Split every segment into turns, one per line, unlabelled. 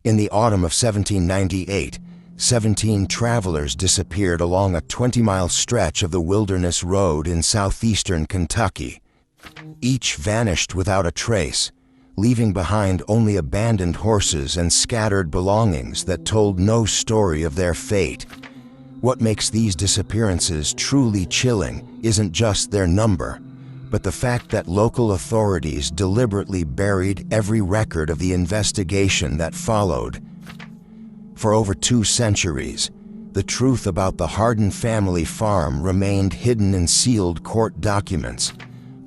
In the autumn of 1798, 17 travelers disappeared along a 20-mile stretch of the Wilderness Road in southeastern Kentucky. Each vanished without a trace, leaving behind only abandoned horses and scattered belongings that told no story of their fate. What makes these disappearances truly chilling isn't just their number, but the fact that local authorities deliberately buried every record of the investigation that followed. For over 2 centuries, the truth about the Harden family farm remained hidden in sealed court documents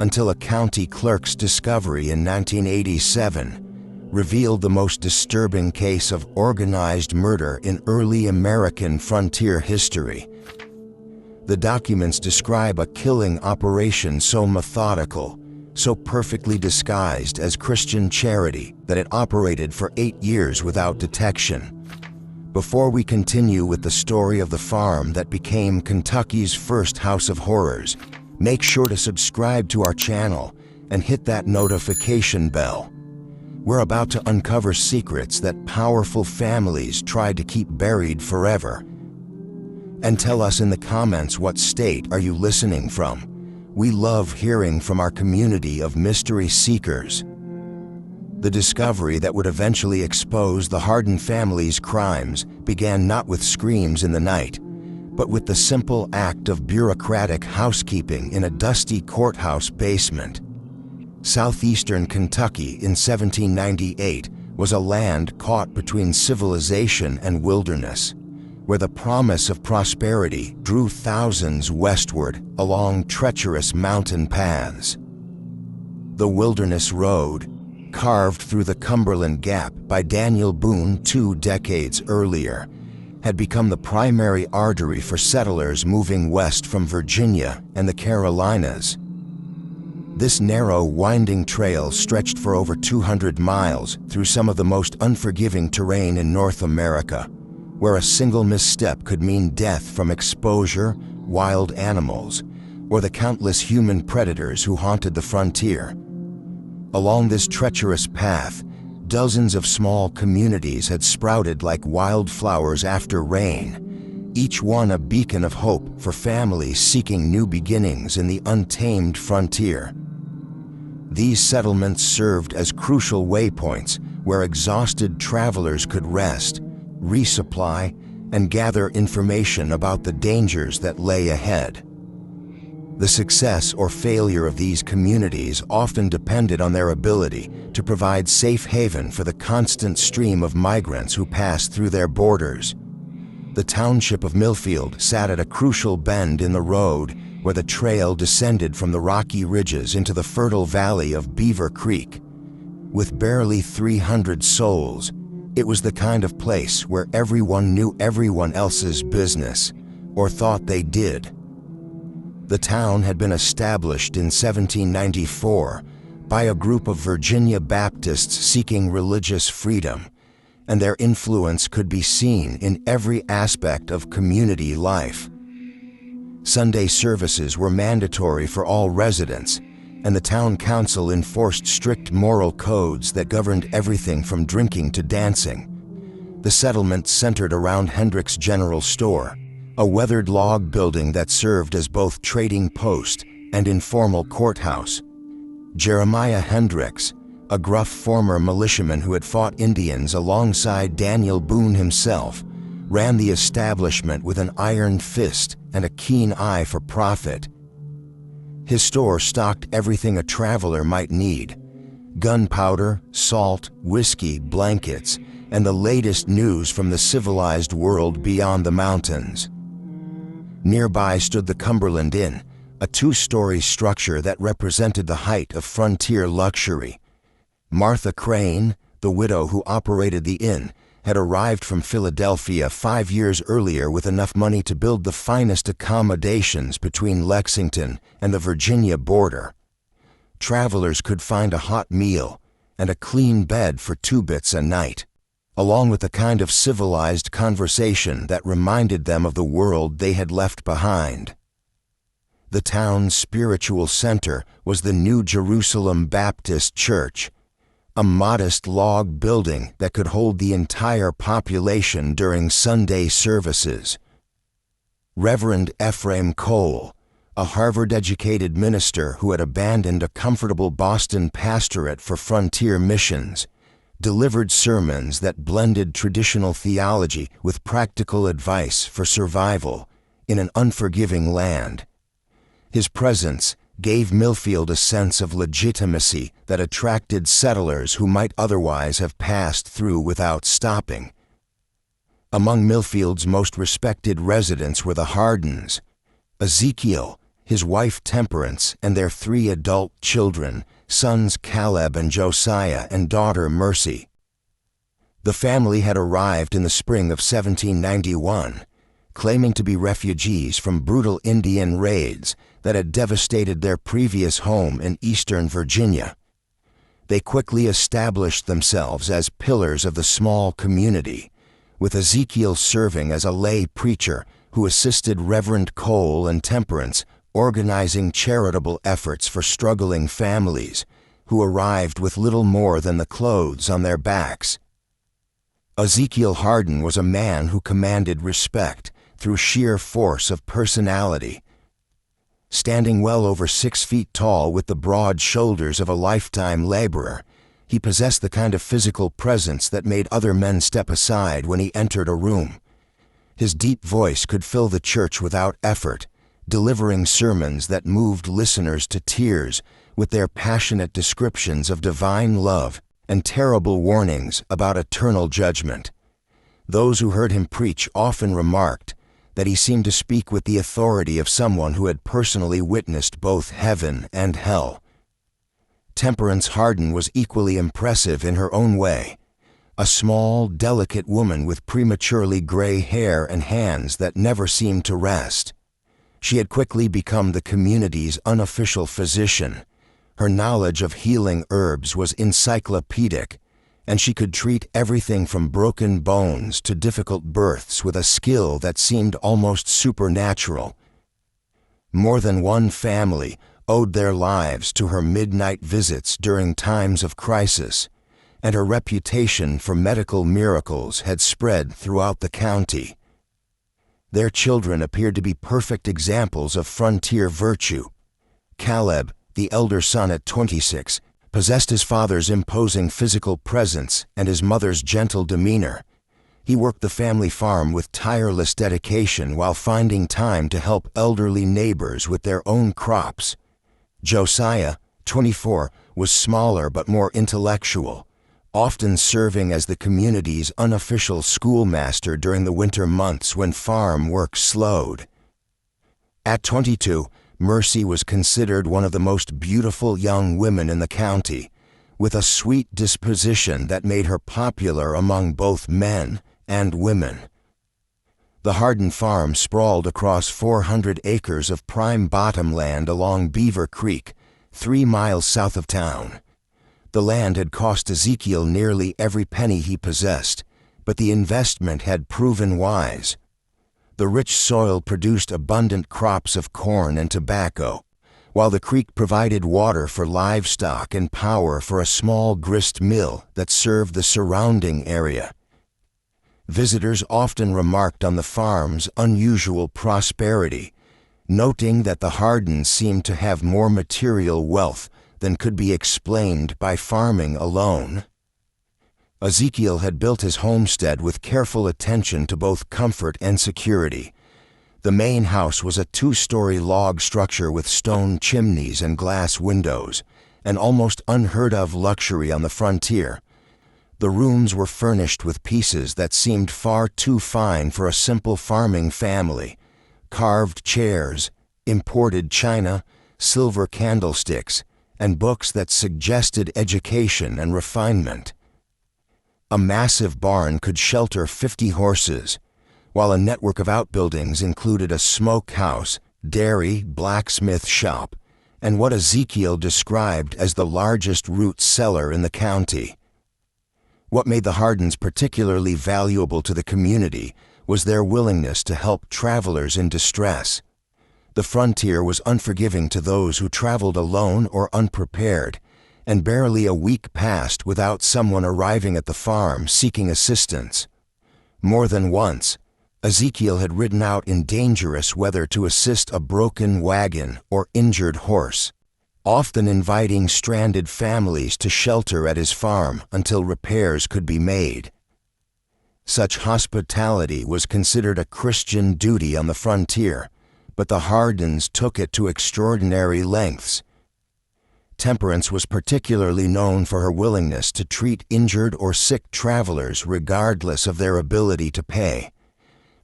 until a county clerk's discovery in 1987 revealed the most disturbing case of organized murder in early American frontier history. The documents describe a killing operation so methodical, so perfectly disguised as Christian charity that it operated for 8 years without detection. Before we continue with the story of the farm that became Kentucky's first house of horrors, make sure to subscribe to our channel and hit that notification bell. We're about to uncover secrets that powerful families tried to keep buried forever. And tell us in the comments what state are you listening from. We love hearing from our community of mystery seekers. The discovery that would eventually expose the Harden family's crimes began not with screams in the night, but with the simple act of bureaucratic housekeeping in a dusty courthouse basement. Southeastern Kentucky in 1798 was a land caught between civilization and wilderness, where the promise of prosperity drew thousands westward along treacherous mountain paths. The Wilderness Road, carved through the Cumberland Gap by Daniel Boone 2 decades earlier, had become the primary artery for settlers moving west from Virginia and the Carolinas. This narrow, winding trail stretched for over 200 miles through some of the most unforgiving terrain in North America, where a single misstep could mean death from exposure, wild animals, or the countless human predators who haunted the frontier. Along this treacherous path, dozens of small communities had sprouted like wildflowers after rain, each one a beacon of hope for families seeking new beginnings in the untamed frontier. These settlements served as crucial waypoints where exhausted travelers could rest, resupply, and gather information about the dangers that lay ahead. The success or failure of these communities often depended on their ability to provide safe haven for the constant stream of migrants who passed through their borders. The township of Millfield sat at a crucial bend in the road where the trail descended from the rocky ridges into the fertile valley of Beaver Creek. With barely 300 souls, it was the kind of place where everyone knew everyone else's business, or thought they did. The town had been established in 1794 by a group of Virginia Baptists seeking religious freedom, and their influence could be seen in every aspect of community life. Sunday services were mandatory for all residents, and the town council enforced strict moral codes that governed everything from drinking to dancing. The settlement centered around Hendrick's General Store, a weathered log building that served as both trading post and informal courthouse. Jeremiah Hendricks, a gruff former militiaman who had fought Indians alongside Daniel Boone himself, ran the establishment with an iron fist and a keen eye for profit. His store stocked everything a traveler might need: gunpowder, salt, whiskey, blankets, and the latest news from the civilized world beyond the mountains. Nearby stood the Cumberland Inn, a 2-story structure that represented the height of frontier luxury. Martha Crane, the widow who operated the inn, had arrived from Philadelphia 5 years earlier with enough money to build the finest accommodations between Lexington and the Virginia border. Travelers could find a hot meal and a clean bed for 2 bits a night, along with a kind of civilized conversation that reminded them of the world they had left behind. The town's spiritual center was the New Jerusalem Baptist Church, a modest log building that could hold the entire population during Sunday services. Reverend Ephraim Cole, a Harvard-educated minister who had abandoned a comfortable Boston pastorate for frontier missions, delivered sermons that blended traditional theology with practical advice for survival in an unforgiving land. His presence gave Millfield a sense of legitimacy that attracted settlers who might otherwise have passed through without stopping. Among Millfield's most respected residents were the Hardens, Ezekiel, his wife Temperance, and their 3 adult children, sons Caleb and Josiah, and daughter Mercy. The family had arrived in the spring of 1791, claiming to be refugees from brutal Indian raids that had devastated their previous home in eastern Virginia. They quickly established themselves as pillars of the small community, with Ezekiel serving as a lay preacher who assisted Reverend Cole and Temperance organizing charitable efforts for struggling families who arrived with little more than the clothes on their backs. Ezekiel Harden was a man who commanded respect through sheer force of personality. Standing well over 6 feet tall with the broad shoulders of a lifetime laborer, he possessed the kind of physical presence that made other men step aside when he entered a room. His deep voice could fill the church without effort, delivering sermons that moved listeners to tears with their passionate descriptions of divine love and terrible warnings about eternal judgment. Those who heard him preach often remarked that he seemed to speak with the authority of someone who had personally witnessed both heaven and hell. Temperance Harden was equally impressive in her own way, a small, delicate woman with prematurely gray hair and hands that never seemed to rest. She had quickly become the community's unofficial physician. Her knowledge of healing herbs was encyclopedic, and she could treat everything from broken bones to difficult births with a skill that seemed almost supernatural. More than one family owed their lives to her midnight visits during times of crisis, and her reputation for medical miracles had spread throughout the county. Their children appeared to be perfect examples of frontier virtue. Caleb, the elder son at 26, possessed his father's imposing physical presence and his mother's gentle demeanor. He worked the family farm with tireless dedication while finding time to help elderly neighbors with their own crops. Josiah, 24, was smaller but more intellectual, often serving as the community's unofficial schoolmaster during the winter months when farm work slowed. At 22, Mercy was considered one of the most beautiful young women in the county, with a sweet disposition that made her popular among both men and women. The Harden farm sprawled across 400 acres of prime bottomland along Beaver Creek, 3 miles south of town. The land had cost Ezekiel nearly every penny he possessed, but the investment had proven wise. The rich soil produced abundant crops of corn and tobacco, while the creek provided water for livestock and power for a small grist mill that served the surrounding area. Visitors often remarked on the farm's unusual prosperity, noting that the Hardens seemed to have more material wealth than could be explained by farming alone. Ezekiel had built his homestead with careful attention to both comfort and security. The main house was a 2-story log structure with stone chimneys and glass windows, an almost unheard-of luxury on the frontier. The rooms were furnished with pieces that seemed far too fine for a simple farming family: carved chairs, imported china, silver candlesticks, and books that suggested education and refinement. A massive barn could shelter 50 horses, while a network of outbuildings included a smokehouse, dairy, blacksmith shop, and what Ezekiel described as the largest root cellar in the county. What made the Hardens particularly valuable to the community was their willingness to help travelers in distress. The frontier was unforgiving to those who traveled alone or unprepared, and barely a week passed without someone arriving at the farm seeking assistance. More than once, Ezekiel had ridden out in dangerous weather to assist a broken wagon or injured horse, often inviting stranded families to shelter at his farm until repairs could be made. Such hospitality was considered a Christian duty on the frontier, but the Hardens took it to extraordinary lengths. Temperance was particularly known for her willingness to treat injured or sick travelers regardless of their ability to pay.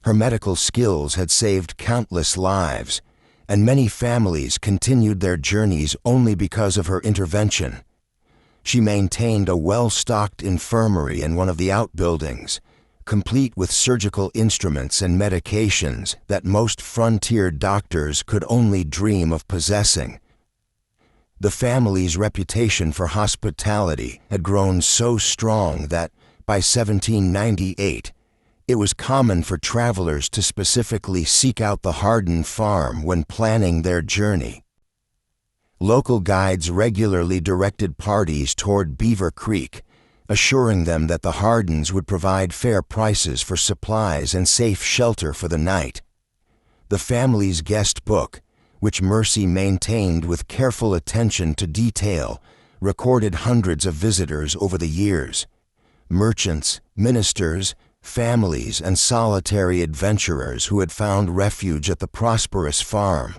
Her medical skills had saved countless lives, and many families continued their journeys only because of her intervention. She maintained a well-stocked infirmary in one of the outbuildings, complete with surgical instruments and medications that most frontier doctors could only dream of possessing. The family's reputation for hospitality had grown so strong that, by 1798, it was common for travelers to specifically seek out the Harden farm when planning their journey. Local guides regularly directed parties toward Beaver Creek, assuring them that the Hardens would provide fair prices for supplies and safe shelter for the night. The family's guest book, which Mercy maintained with careful attention to detail, recorded hundreds of visitors over the years: merchants, ministers, families, and solitary adventurers who had found refuge at the prosperous farm.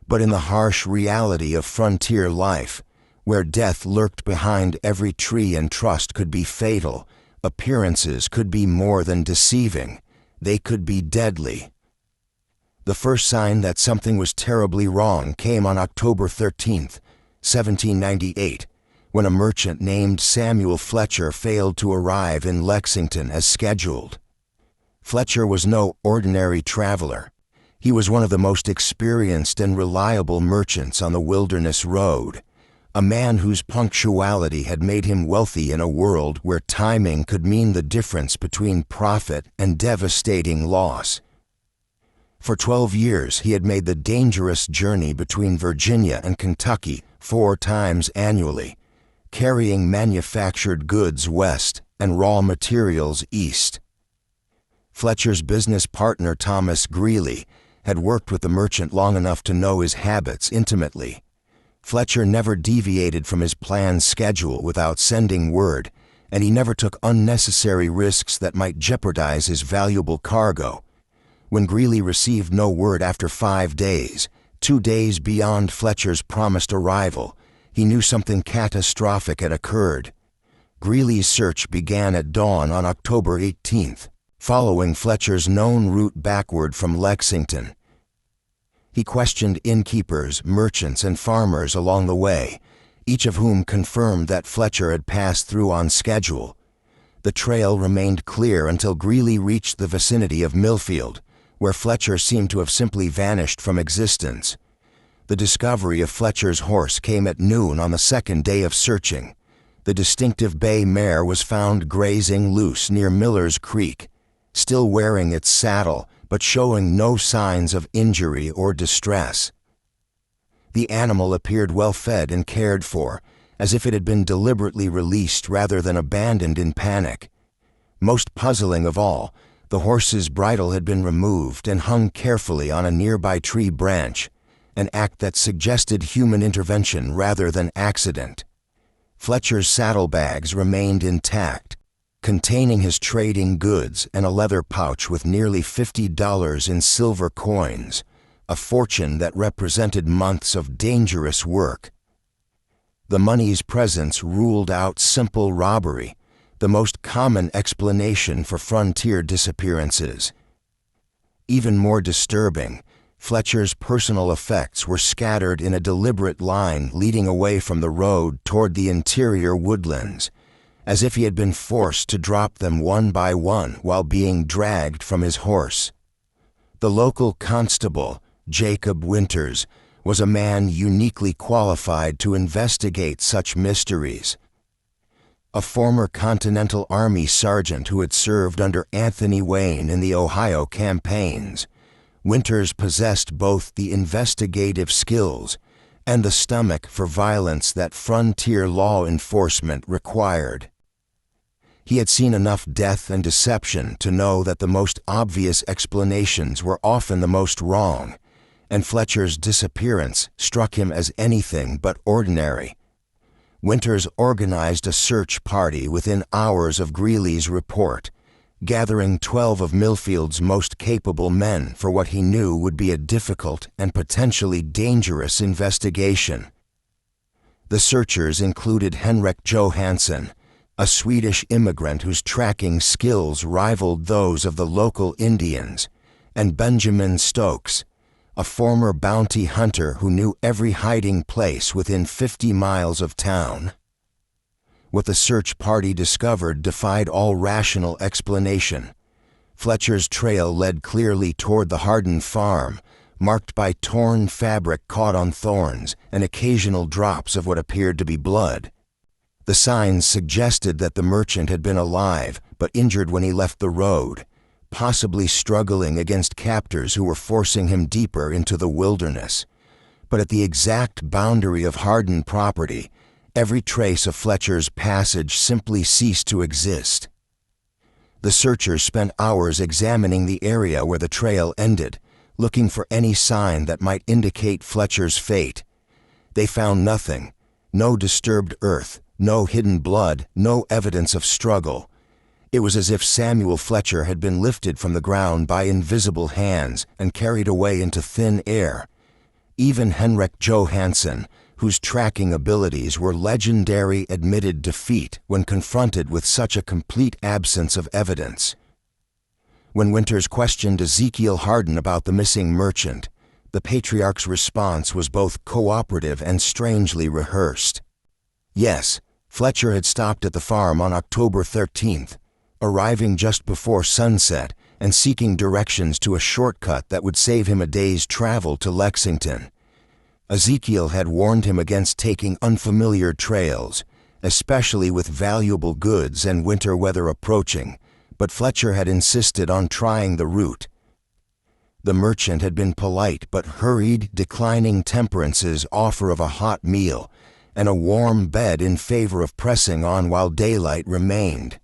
But in the harsh reality of frontier life, where death lurked behind every tree and trust could be fatal, appearances could be more than deceiving, they could be deadly. The first sign that something was terribly wrong came on October 13, 1798, when a merchant named Samuel Fletcher failed to arrive in Lexington as scheduled. Fletcher was no ordinary traveler. He was one of the most experienced and reliable merchants on the Wilderness Road, a man whose punctuality had made him wealthy in a world where timing could mean the difference between profit and devastating loss. For 12 years, he had made the dangerous journey between Virginia and Kentucky 4 times annually, carrying manufactured goods west and raw materials east. Fletcher's business partner, Thomas Greeley, had worked with the merchant long enough to know his habits intimately. Fletcher never deviated from his planned schedule without sending word, and he never took unnecessary risks that might jeopardize his valuable cargo. When Greeley received no word after 5 days, 2 days beyond Fletcher's promised arrival, he knew something catastrophic had occurred. Greeley's search began at dawn on October 18th, following Fletcher's known route backward from Lexington. He questioned innkeepers, merchants, and farmers along the way, each of whom confirmed that Fletcher had passed through on schedule. The trail remained clear until Greeley reached the vicinity of Millfield, where Fletcher seemed to have simply vanished from existence. The discovery of Fletcher's horse came at noon on the second day of searching. The distinctive bay mare was found grazing loose near Miller's Creek, still wearing its saddle, but showing no signs of injury or distress. The animal appeared well fed and cared for, as if it had been deliberately released rather than abandoned in panic. Most puzzling of all, the horse's bridle had been removed and hung carefully on a nearby tree branch, an act that suggested human intervention rather than accident. Fletcher's saddlebags remained intact, containing his trading goods and a leather pouch with nearly $50 in silver coins, a fortune that represented months of dangerous work. The money's presence ruled out simple robbery, the most common explanation for frontier disappearances. Even more disturbing, Fletcher's personal effects were scattered in a deliberate line leading away from the road toward the interior woodlands, as if he had been forced to drop them one by one while being dragged from his horse. The local constable, Jacob Winters, was a man uniquely qualified to investigate such mysteries. A former Continental Army sergeant who had served under Anthony Wayne in the Ohio campaigns, Winters possessed both the investigative skills and the stomach for violence that frontier law enforcement required. He had seen enough death and deception to know that the most obvious explanations were often the most wrong, and Fletcher's disappearance struck him as anything but ordinary. Winters organized a search party within hours of Greeley's report, gathering 12 of Millfield's most capable men for what he knew would be a difficult and potentially dangerous investigation. The searchers included Henrik Johansson, a Swedish immigrant whose tracking skills rivaled those of the local Indians, and Benjamin Stokes, a former bounty hunter who knew every hiding place within 50 miles of town. What the search party discovered defied all rational explanation. Fletcher's trail led clearly toward the Harden farm, marked by torn fabric caught on thorns and occasional drops of what appeared to be blood. The signs suggested that the merchant had been alive but injured when he left the road, possibly struggling against captors who were forcing him deeper into the wilderness. But at the exact boundary of Harden property, every trace of Fletcher's passage simply ceased to exist. The searchers spent hours examining the area where the trail ended, looking for any sign that might indicate Fletcher's fate. They found nothing: no disturbed earth, no hidden blood, no evidence of struggle. It was as if Samuel Fletcher had been lifted from the ground by invisible hands and carried away into thin air. Even Henrik Johansson, whose tracking abilities were legendary, admitted defeat when confronted with such a complete absence of evidence. When Winters questioned Ezekiel Harden about the missing merchant, the patriarch's response was both cooperative and strangely rehearsed. Yes, Fletcher had stopped at the farm on October 13th, arriving just before sunset and seeking directions to a shortcut that would save him a day's travel to Lexington. Ezekiel had warned him against taking unfamiliar trails, especially with valuable goods and winter weather approaching, but Fletcher had insisted on trying the route. The merchant had been polite but hurried, declining Temperance's offer of a hot meal and a warm bed in favor of pressing on while daylight remained.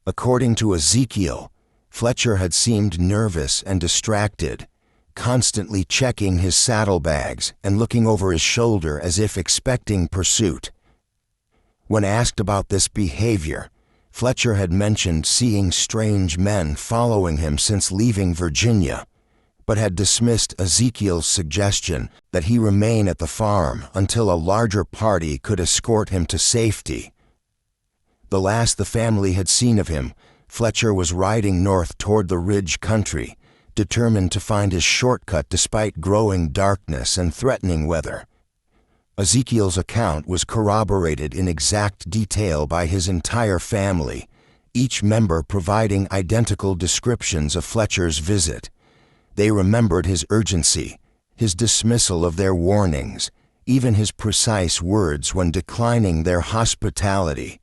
According to Ezekiel, Fletcher had seemed nervous and distracted, constantly checking his saddlebags and looking over his shoulder as if expecting pursuit. When asked about this behavior, Fletcher had mentioned seeing strange men following him since leaving Virginia, but had dismissed Ezekiel's suggestion that he remain at the farm until a larger party could escort him to safety. The last the family had seen of him, Fletcher was riding north toward the Ridge country, determined to find his shortcut despite growing darkness and threatening weather. Ezekiel's account was corroborated in exact detail by his entire family, each member providing identical descriptions of Fletcher's visit. They remembered his urgency, his dismissal of their warnings, even his precise words when declining their hospitality.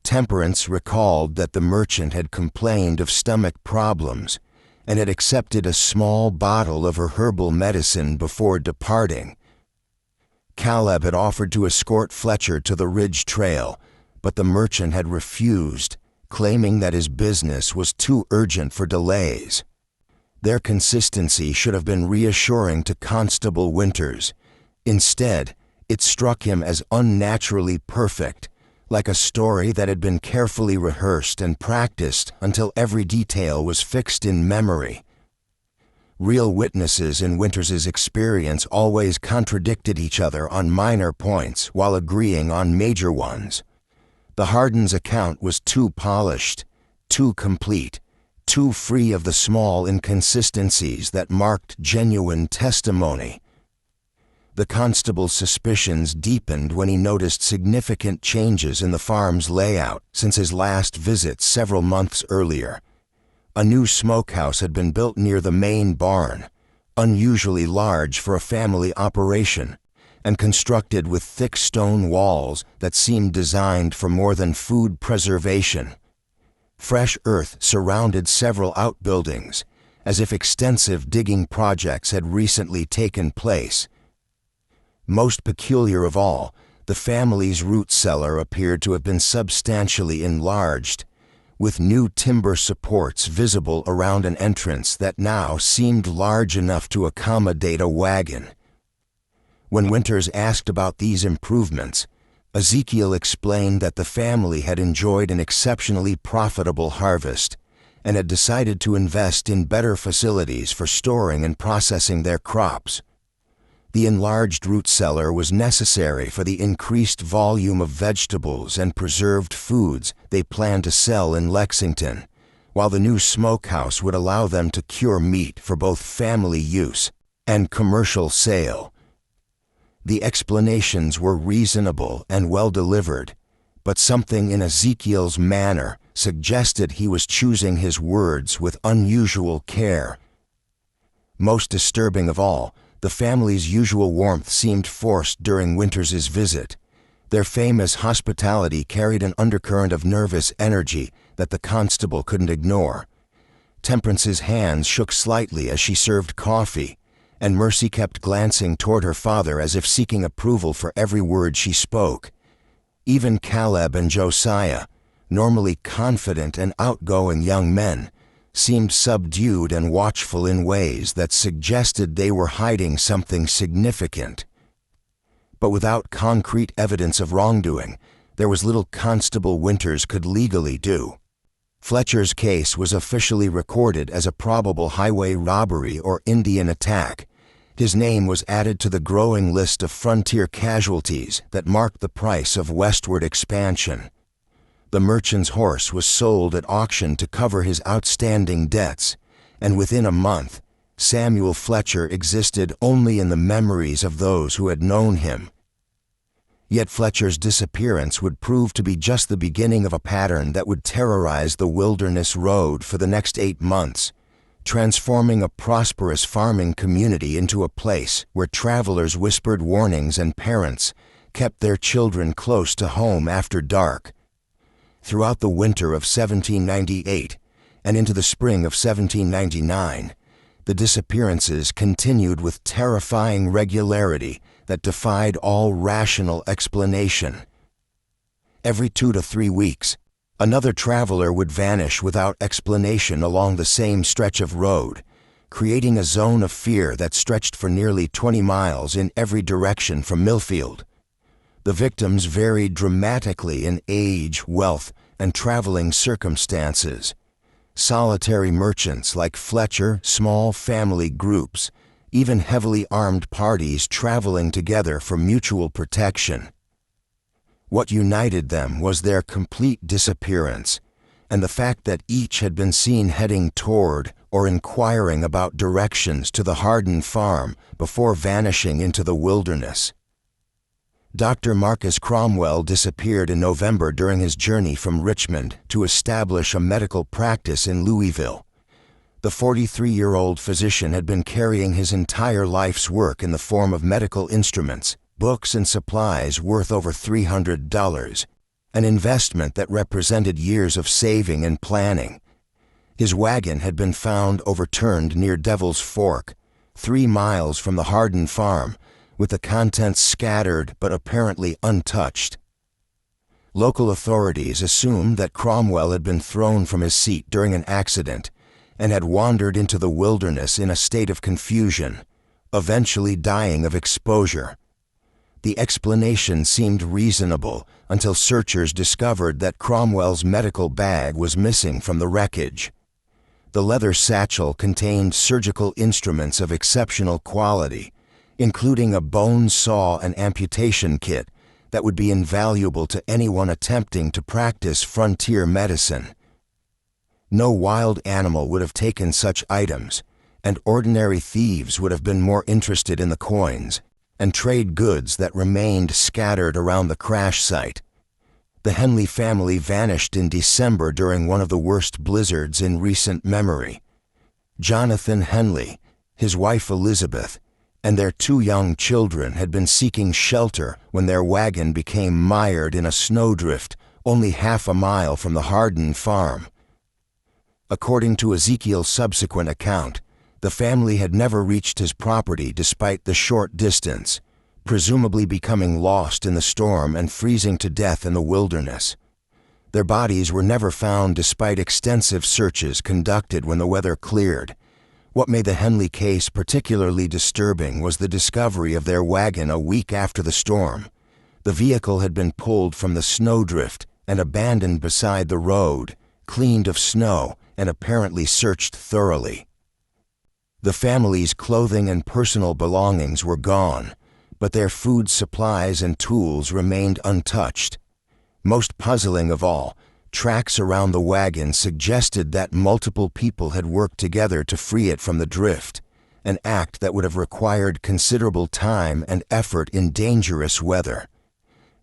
Temperance recalled that the merchant had complained of stomach problems and had accepted a small bottle of her herbal medicine before departing. Caleb had offered to escort Fletcher to the Ridge Trail, but the merchant had refused, claiming that his business was too urgent for delays. Their consistency should have been reassuring to Constable Winters. Instead, it struck him as unnaturally perfect, like a story that had been carefully rehearsed and practiced until every detail was fixed in memory. Real witnesses in Winters's experience always contradicted each other on minor points while agreeing on major ones. The Hardens' account was too polished, too complete, too free of the small inconsistencies that marked genuine testimony. The constable's suspicions deepened when he noticed significant changes in the farm's layout since his last visit several months earlier. A new smokehouse had been built near the main barn, unusually large for a family operation, and constructed with thick stone walls that seemed designed for more than food preservation. Fresh earth surrounded several outbuildings, as if extensive digging projects had recently taken place. Most peculiar of all, the family's root cellar appeared to have been substantially enlarged, with new timber supports visible around an entrance that now seemed large enough to accommodate a wagon. When Winters asked about these improvements, Ezekiel explained that the family had enjoyed an exceptionally profitable harvest and had decided to invest in better facilities for storing and processing their crops. The enlarged root cellar was necessary for the increased volume of vegetables and preserved foods they planned to sell in Lexington, while the new smokehouse would allow them to cure meat for both family use and commercial sale. The explanations were reasonable and well delivered, but something in Ezekiel's manner suggested he was choosing his words with unusual care. Most disturbing of all, the family's usual warmth seemed forced during Winters's visit. Their famous hospitality carried an undercurrent of nervous energy that the constable couldn't ignore. Temperance's hands shook slightly as she served coffee, and Mercy kept glancing toward her father as if seeking approval for every word she spoke. Even Caleb and Josiah, normally confident and outgoing young men, seemed subdued and watchful in ways that suggested they were hiding something significant. But without concrete evidence of wrongdoing, there was little Constable Winters could legally do. Fletcher's case was officially recorded as a probable highway robbery or Indian attack. His name was added to the growing list of frontier casualties that marked the price of westward expansion. The merchant's horse was sold at auction to cover his outstanding debts, and within a month, Samuel Fletcher existed only in the memories of those who had known him. Yet Fletcher's disappearance would prove to be just the beginning of a pattern that would terrorize the Wilderness Road for the next 8 months, transforming a prosperous farming community into a place where travelers whispered warnings and parents kept their children close to home after dark. Throughout the winter of 1798 and into the spring of 1799, the disappearances continued with terrifying regularity that defied all rational explanation. Every 2 to 3 weeks, another traveler would vanish without explanation along the same stretch of road, creating a zone of fear that stretched for nearly 20 miles in every direction from Millfield. The victims varied dramatically in age, wealth, and traveling circumstances. Solitary merchants like Fletcher, small family groups, even heavily armed parties traveling together for mutual protection. What united them was their complete disappearance, and the fact that each had been seen heading toward or inquiring about directions to the Harden farm before vanishing into the wilderness. Dr. Marcus Cromwell disappeared in November during his journey from Richmond to establish a medical practice in Louisville. The 43-year-old physician had been carrying his entire life's work in the form of medical instruments, books, and supplies worth over $300, an investment that represented years of saving and planning. His wagon had been found overturned near Devil's Fork, 3 miles from the Harden farm, with the contents scattered but apparently untouched. Local authorities assumed that Cromwell had been thrown from his seat during an accident and had wandered into the wilderness in a state of confusion, eventually dying of exposure. The explanation seemed reasonable until searchers discovered that Cromwell's medical bag was missing from the wreckage. The leather satchel contained surgical instruments of exceptional quality, including a bone saw and amputation kit that would be invaluable to anyone attempting to practice frontier medicine. No wild animal would have taken such items, and ordinary thieves would have been more interested in the coins and trade goods that remained scattered around the crash site. The Henley family vanished in December during one of the worst blizzards in recent memory. Jonathan Henley, his wife Elizabeth, and their 2 young children had been seeking shelter when their wagon became mired in a snowdrift only half a mile from the Harden farm. According to Ezekiel's subsequent account, the family had never reached his property despite the short distance, presumably becoming lost in the storm and freezing to death in the wilderness. Their bodies were never found despite extensive searches conducted when the weather cleared. What made the Henley case particularly disturbing was the discovery of their wagon a week after the storm. The vehicle had been pulled from the snowdrift and abandoned beside the road, cleaned of snow, and apparently searched thoroughly. The family's clothing and personal belongings were gone, but their food supplies and tools remained untouched. Most puzzling of all, tracks around the wagon suggested that multiple people had worked together to free it from the drift, an act that would have required considerable time and effort in dangerous weather.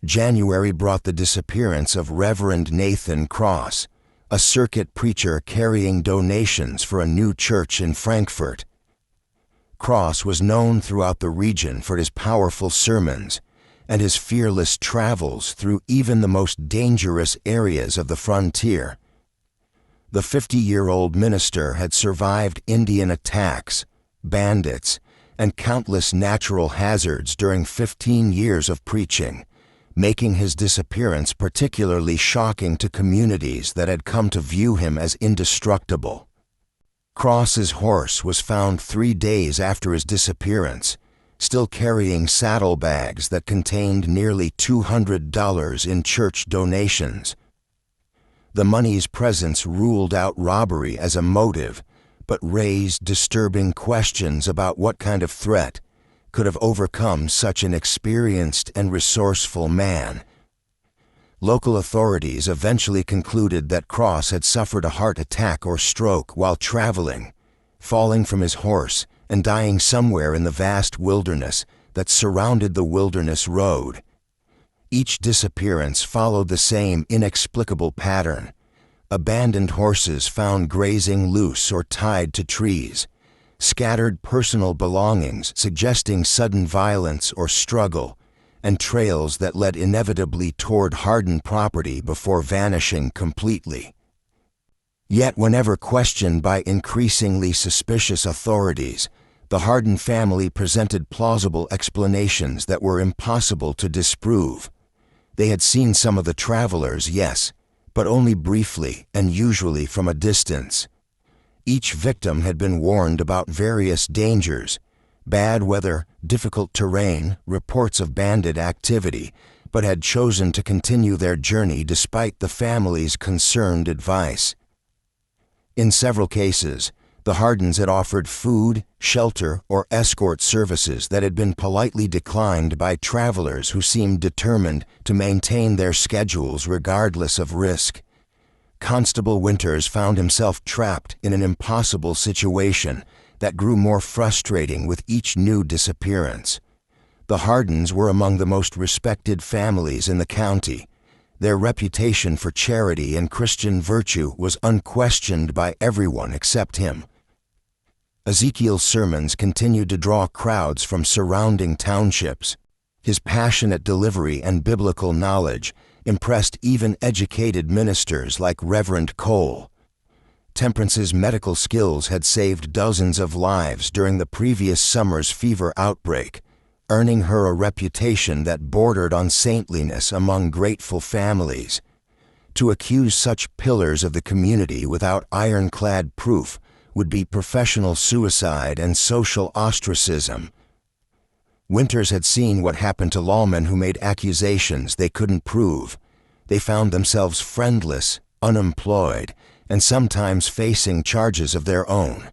January brought the disappearance of Reverend Nathan Cross, a circuit preacher carrying donations for a new church in Frankfurt. Cross was known throughout the region for his powerful sermons and his fearless travels through even the most dangerous areas of the frontier. The 50-year-old minister had survived Indian attacks, bandits, and countless natural hazards during 15 years of preaching, making his disappearance particularly shocking to communities that had come to view him as indestructible. Cross's horse was found 3 days after his disappearance, still carrying saddlebags that contained nearly $200 in church donations. The money's presence ruled out robbery as a motive, but raised disturbing questions about what kind of threat could have overcome such an experienced and resourceful man. Local authorities eventually concluded that Cross had suffered a heart attack or stroke while traveling, falling from his horse and dying somewhere in the vast wilderness that surrounded the wilderness road. Each disappearance followed the same inexplicable pattern: abandoned horses found grazing loose or tied to trees, scattered personal belongings suggesting sudden violence or struggle, and trails that led inevitably toward Harden property before vanishing completely. Yet whenever questioned by increasingly suspicious authorities, the Harden family presented plausible explanations that were impossible to disprove. They had seen some of the travelers, yes, but only briefly and usually from a distance. Each victim had been warned about various dangers: bad weather, difficult terrain, reports of bandit activity, but had chosen to continue their journey despite the family's concerned advice. In several cases, the Hardens had offered food, shelter, or escort services that had been politely declined by travelers who seemed determined to maintain their schedules regardless of risk. Constable Winters found himself trapped in an impossible situation that grew more frustrating with each new disappearance. The Hardens were among the most respected families in the county. Their reputation for charity and Christian virtue was unquestioned by everyone except him. Ezekiel's sermons continued to draw crowds from surrounding townships. His passionate delivery and biblical knowledge impressed even educated ministers like Reverend Cole. Temperance's medical skills had saved dozens of lives during the previous summer's fever outbreak, earning her a reputation that bordered on saintliness among grateful families. To accuse such pillars of the community without ironclad proof would be professional suicide and social ostracism. Winters had seen what happened to lawmen who made accusations they couldn't prove. They found themselves friendless, unemployed, and sometimes facing charges of their own.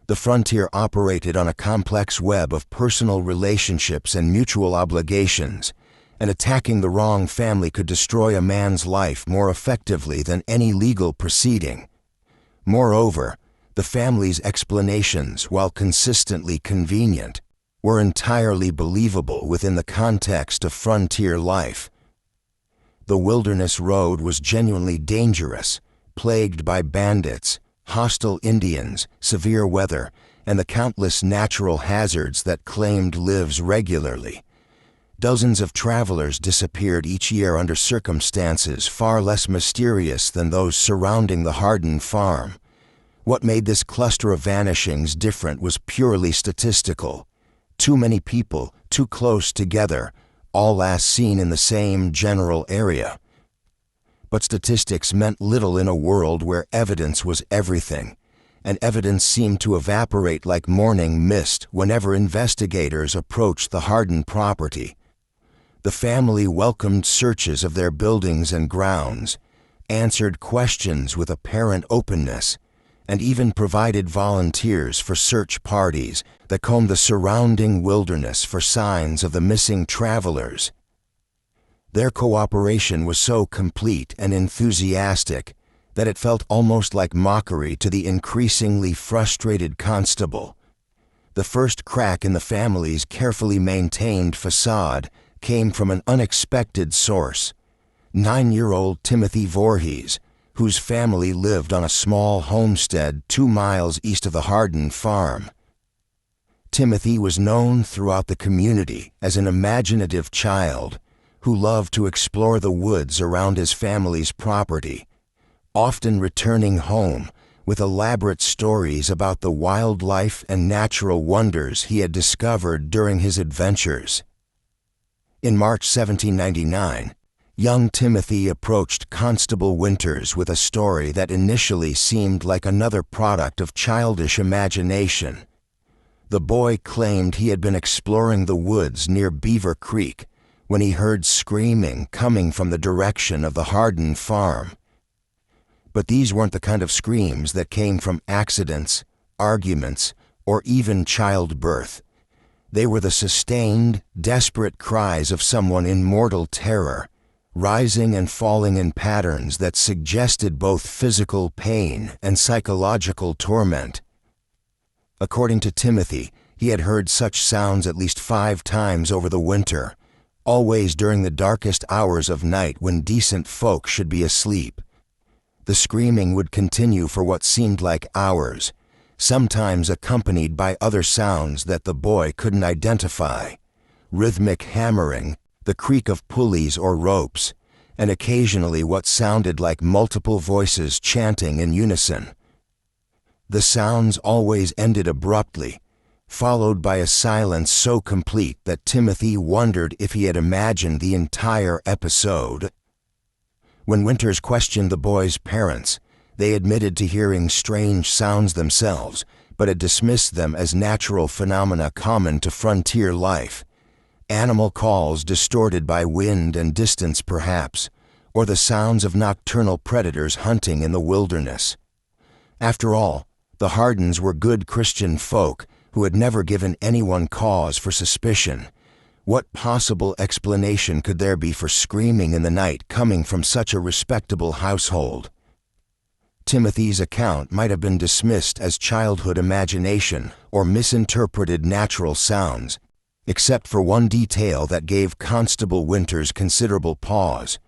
The frontier operated on a complex web of personal relationships and mutual obligations, and attacking the wrong family could destroy a man's life more effectively than any legal proceeding. Moreover, the family's explanations, while consistently convenient, were entirely believable within the context of frontier life. The wilderness road was genuinely dangerous, plagued by bandits, hostile Indians, severe weather, and the countless natural hazards that claimed lives regularly. Dozens of travelers disappeared each year under circumstances far less mysterious than those surrounding the Harden farm. What made this cluster of vanishings different was purely statistical. Too many people, too close together, all last seen in the same general area. But statistics meant little in a world where evidence was everything, and evidence seemed to evaporate like morning mist whenever investigators approached the Harden property. The family welcomed searches of their buildings and grounds, answered questions with apparent openness, and even provided volunteers for search parties that combed the surrounding wilderness for signs of the missing travelers. Their cooperation was so complete and enthusiastic that it felt almost like mockery to the increasingly frustrated constable. The first crack in the family's carefully maintained facade came from an unexpected source: 9-year-old Timothy Voorhees, whose family lived on a small homestead 2 miles east of the Harden farm. Timothy was known throughout the community as an imaginative child who loved to explore the woods around his family's property, often returning home with elaborate stories about the wildlife and natural wonders he had discovered during his adventures. In March 1799, young Timothy approached Constable Winters with a story that initially seemed like another product of childish imagination. The boy claimed he had been exploring the woods near Beaver Creek when he heard screaming coming from the direction of the Harden farm. But these weren't the kind of screams that came from accidents, arguments, or even childbirth. They were the sustained, desperate cries of someone in mortal terror, rising and falling in patterns that suggested both physical pain and psychological torment. According to Timothy, he had heard such sounds at least 5 times over the winter, always during the darkest hours of night when decent folk should be asleep. The screaming would continue for what seemed like hours, sometimes accompanied by other sounds that the boy couldn't identify: rhythmic hammering, the creak of pulleys or ropes, and occasionally what sounded like multiple voices chanting in unison. The sounds always ended abruptly, followed by a silence so complete that Timothy wondered if he had imagined the entire episode. When Winters questioned the boy's parents, they admitted to hearing strange sounds themselves, but had dismissed them as natural phenomena common to frontier life. Animal calls distorted by wind and distance perhaps, or the sounds of nocturnal predators hunting in the wilderness. After all, the Hardens were good Christian folk who had never given anyone cause for suspicion. What possible explanation could there be for screaming in the night coming from such a respectable household? Timothy's account might have been dismissed as childhood imagination or misinterpreted natural sounds, except for one detail that gave Constable Winters considerable pause.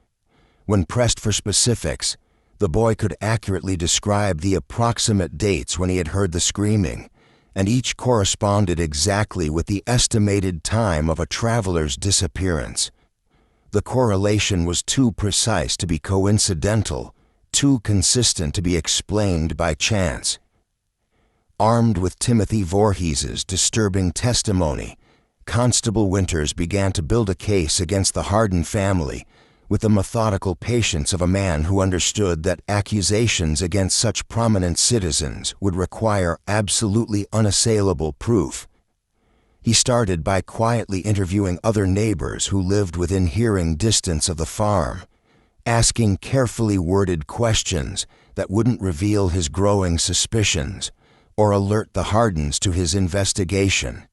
When pressed for specifics, the boy could accurately describe the approximate dates when he had heard the screaming, and each corresponded exactly with the estimated time of a traveler's disappearance. The correlation was too precise to be coincidental, too consistent to be explained by chance. Armed with Timothy Voorhees's disturbing testimony, Constable Winters began to build a case against the Harden family with the methodical patience of a man who understood that accusations against such prominent citizens would require absolutely unassailable proof. He started by quietly interviewing other neighbors who lived within hearing distance of the farm, asking carefully worded questions that wouldn't reveal his growing suspicions or alert the Hardens to his investigation.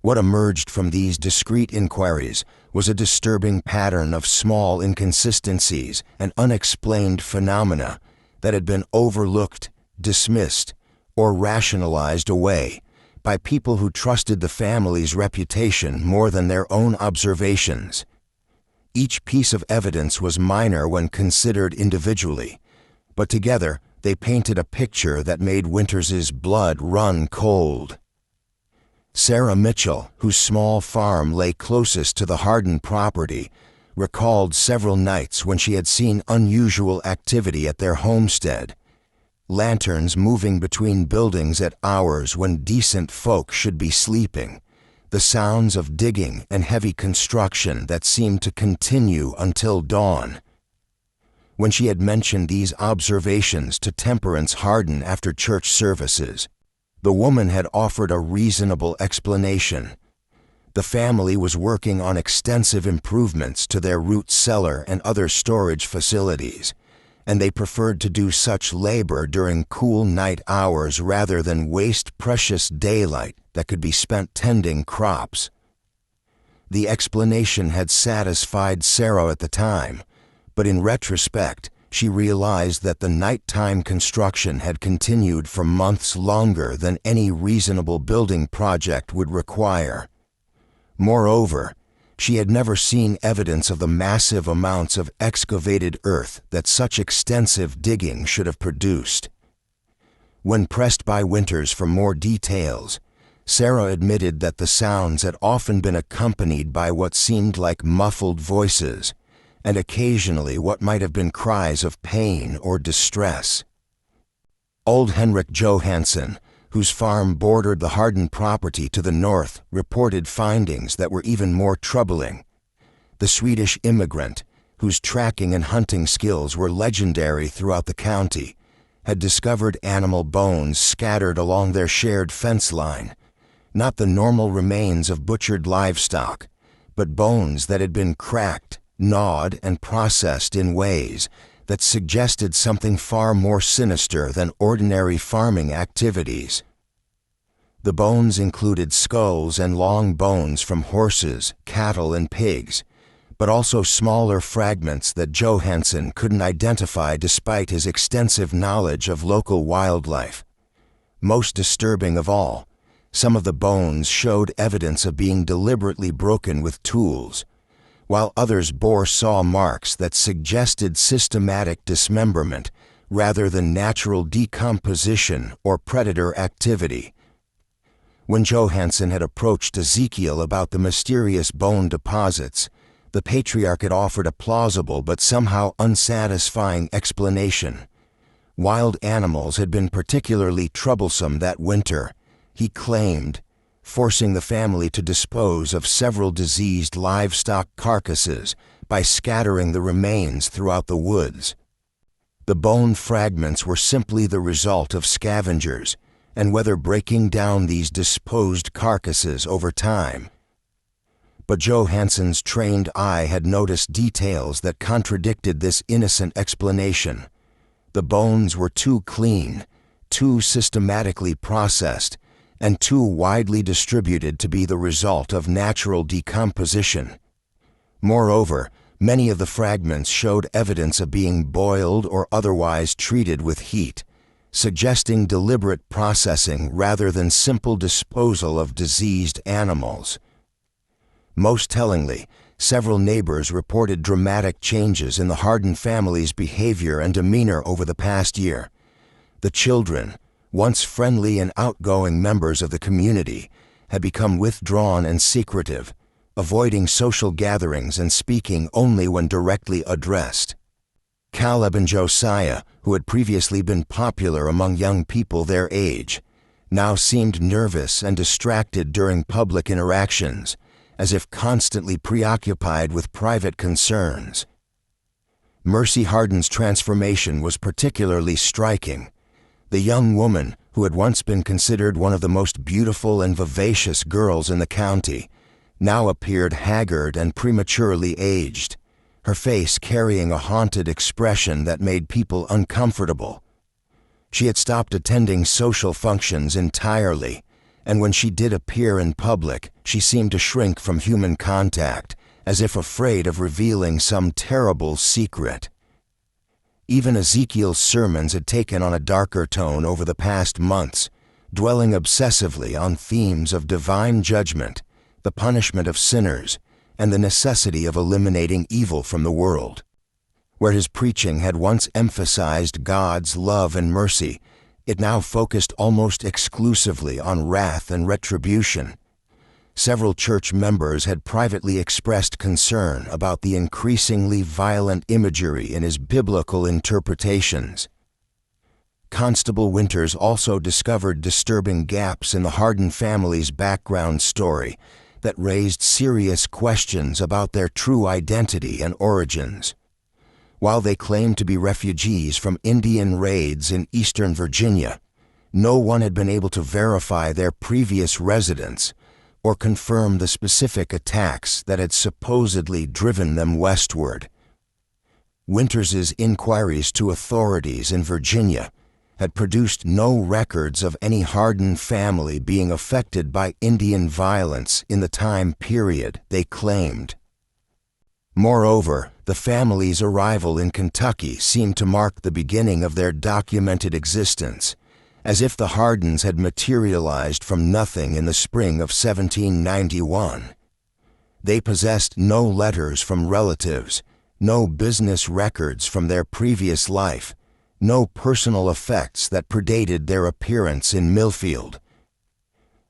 What emerged from these discreet inquiries was a disturbing pattern of small inconsistencies and unexplained phenomena that had been overlooked, dismissed, or rationalized away by people who trusted the family's reputation more than their own observations. Each piece of evidence was minor when considered individually, but together they painted a picture that made Winters's blood run cold. Sarah Mitchell, whose small farm lay closest to the Harden property, recalled several nights when she had seen unusual activity at their homestead. Lanterns moving between buildings at hours when decent folk should be sleeping, the sounds of digging and heavy construction that seemed to continue until dawn. When she had mentioned these observations to Temperance Harden after church services, the woman had offered a reasonable explanation. The family was working on extensive improvements to their root cellar and other storage facilities, and they preferred to do such labor during cool night hours rather than waste precious daylight that could be spent tending crops. The explanation had satisfied Sarah at the time, but in retrospect, she realized that the nighttime construction had continued for months longer than any reasonable building project would require. Moreover, she had never seen evidence of the massive amounts of excavated earth that such extensive digging should have produced. When pressed by Winters for more details, Sarah admitted that the sounds had often been accompanied by what seemed like muffled voices, and occasionally what might have been cries of pain or distress. Old Henrik Johansson, whose farm bordered the Harden property to the north, reported findings that were even more troubling. The Swedish immigrant, whose tracking and hunting skills were legendary throughout the county, had discovered animal bones scattered along their shared fence line, not the normal remains of butchered livestock, but bones that had been cracked, gnawed, and processed in ways that suggested something far more sinister than ordinary farming activities. The bones included skulls and long bones from horses, cattle, and pigs, but also smaller fragments that Johansson couldn't identify despite his extensive knowledge of local wildlife. Most disturbing of all, some of the bones showed evidence of being deliberately broken with tools, while others bore saw marks that suggested systematic dismemberment rather than natural decomposition or predator activity. When Johansson had approached Ezekiel about the mysterious bone deposits, the patriarch had offered a plausible but somehow unsatisfying explanation. Wild animals had been particularly troublesome that winter, he claimed, forcing the family to dispose of several diseased livestock carcasses by scattering the remains throughout the woods. The bone fragments were simply the result of scavengers, and whether breaking down these disposed carcasses over time. But Johansson's trained eye had noticed details that contradicted this innocent explanation. The bones were too clean, too systematically processed, and too widely distributed to be the result of natural decomposition. Moreover, many of the fragments showed evidence of being boiled or otherwise treated with heat, suggesting deliberate processing rather than simple disposal of diseased animals. Most tellingly, several neighbors reported dramatic changes in the Harden family's behavior and demeanor over the past year. The children, once friendly and outgoing members of the community, had become withdrawn and secretive, avoiding social gatherings and speaking only when directly addressed. Caleb and Josiah, who had previously been popular among young people their age, now seemed nervous and distracted during public interactions, as if constantly preoccupied with private concerns. Mercy Harden's transformation was particularly striking. The young woman, who had once been considered one of the most beautiful and vivacious girls in the county, now appeared haggard and prematurely aged, her face carrying a haunted expression that made people uncomfortable. She had stopped attending social functions entirely, and when she did appear in public, she seemed to shrink from human contact, as if afraid of revealing some terrible secret. Even Ezekiel's sermons had taken on a darker tone over the past months, dwelling obsessively on themes of divine judgment, the punishment of sinners, and the necessity of eliminating evil from the world. Where his preaching had once emphasized God's love and mercy, it now focused almost exclusively on wrath and retribution. Several church members had privately expressed concern about the increasingly violent imagery in his biblical interpretations. Constable Winters also discovered disturbing gaps in the Harden family's background story that raised serious questions about their true identity and origins. While they claimed to be refugees from Indian raids in eastern Virginia, no one had been able to verify their previous residence or confirm the specific attacks that had supposedly driven them westward. Winters's inquiries to authorities in Virginia had produced no records of any Harden family being affected by Indian violence in the time period they claimed. Moreover, the family's arrival in Kentucky seemed to mark the beginning of their documented existence, as if the Hardens had materialized from nothing in the spring of 1791. They possessed no letters from relatives, no business records from their previous life, no personal effects that predated their appearance in Millfield.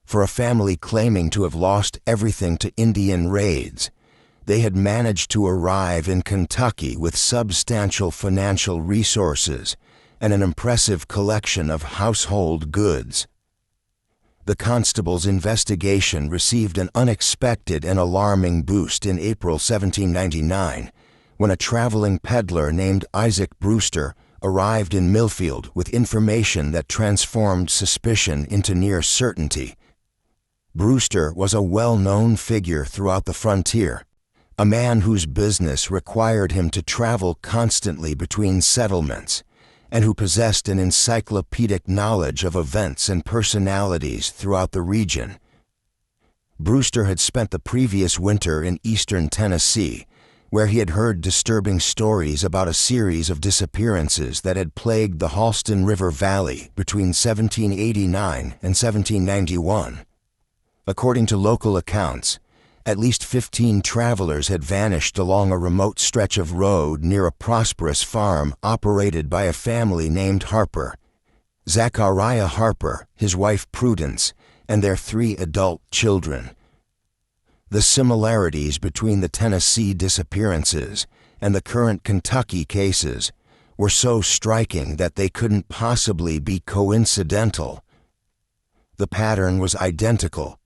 For a family claiming to have lost everything to Indian raids, they had managed to arrive in Kentucky with substantial financial resources and an impressive collection of household goods. The constable's investigation received an unexpected and alarming boost in April 1799, when a traveling peddler named Isaac Brewster arrived in Millfield with information that transformed suspicion into near certainty. Brewster was a well-known figure throughout the frontier, a man whose business required him to travel constantly between settlements, and who possessed an encyclopedic knowledge of events and personalities throughout the region. Brewster had spent the previous winter in eastern Tennessee, where he had heard disturbing stories about a series of disappearances that had plagued the Halston River Valley between 1789 and 1791. According to local accounts, at least 15 travelers had vanished along a remote stretch of road near a prosperous farm operated by a family named Harper. Zachariah Harper, his wife Prudence, and their 3 adult children. The similarities between the Tennessee disappearances and the current Kentucky cases were so striking that they couldn't possibly be coincidental. The pattern was identical.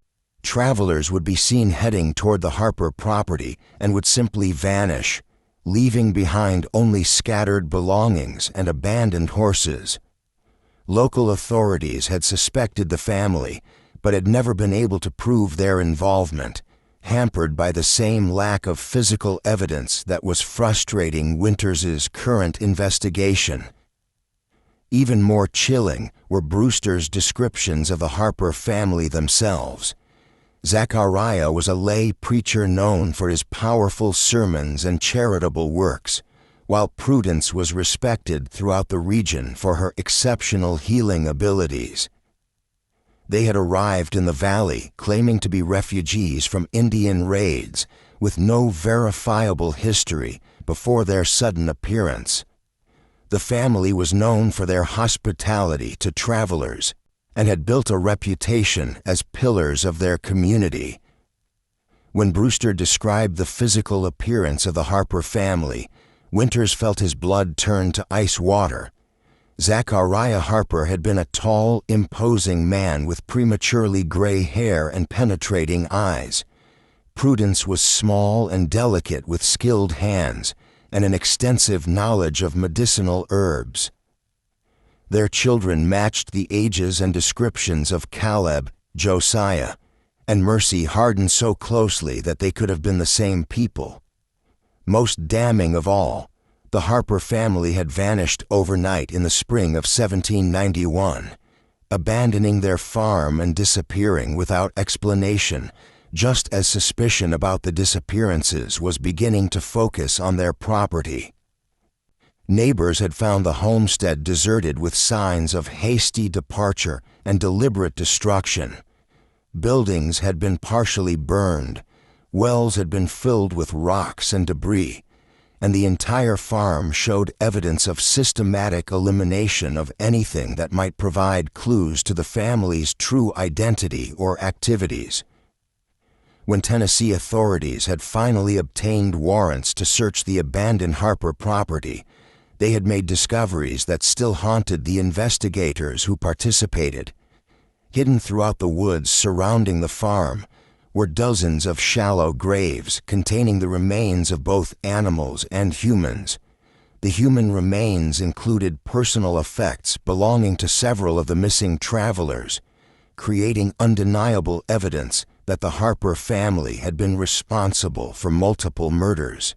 Travelers would be seen heading toward the Harper property and would simply vanish, leaving behind only scattered belongings and abandoned horses. Local authorities had suspected the family, but had never been able to prove their involvement, hampered by the same lack of physical evidence that was frustrating Winters's current investigation. Even more chilling were Brewster's descriptions of the Harper family themselves. Zachariah was a lay preacher known for his powerful sermons and charitable works, while Prudence was respected throughout the region for her exceptional healing abilities. They had arrived in the valley claiming to be refugees from Indian raids with no verifiable history before their sudden appearance. The family was known for their hospitality to travelers and had built a reputation as pillars of their community. When Brewster described the physical appearance of the Harper family, Winters felt his blood turn to ice water. Zachariah Harper had been a tall, imposing man with prematurely gray hair and penetrating eyes. Prudence was small and delicate with skilled hands and an extensive knowledge of medicinal herbs. Their children matched the ages and descriptions of Caleb, Josiah, and Mercy Harden so closely that they could have been the same people. Most damning of all, the Harper family had vanished overnight in the spring of 1791, abandoning their farm and disappearing without explanation, just as suspicion about the disappearances was beginning to focus on their property. Neighbors had found the homestead deserted with signs of hasty departure and deliberate destruction. Buildings had been partially burned, wells had been filled with rocks and debris, and the entire farm showed evidence of systematic elimination of anything that might provide clues to the family's true identity or activities. When Tennessee authorities had finally obtained warrants to search the abandoned Harper property, they had made discoveries that still haunted the investigators who participated. Hidden throughout the woods surrounding the farm were dozens of shallow graves containing the remains of both animals and humans. The human remains included personal effects belonging to several of the missing travelers, creating undeniable evidence that the Harper family had been responsible for multiple murders.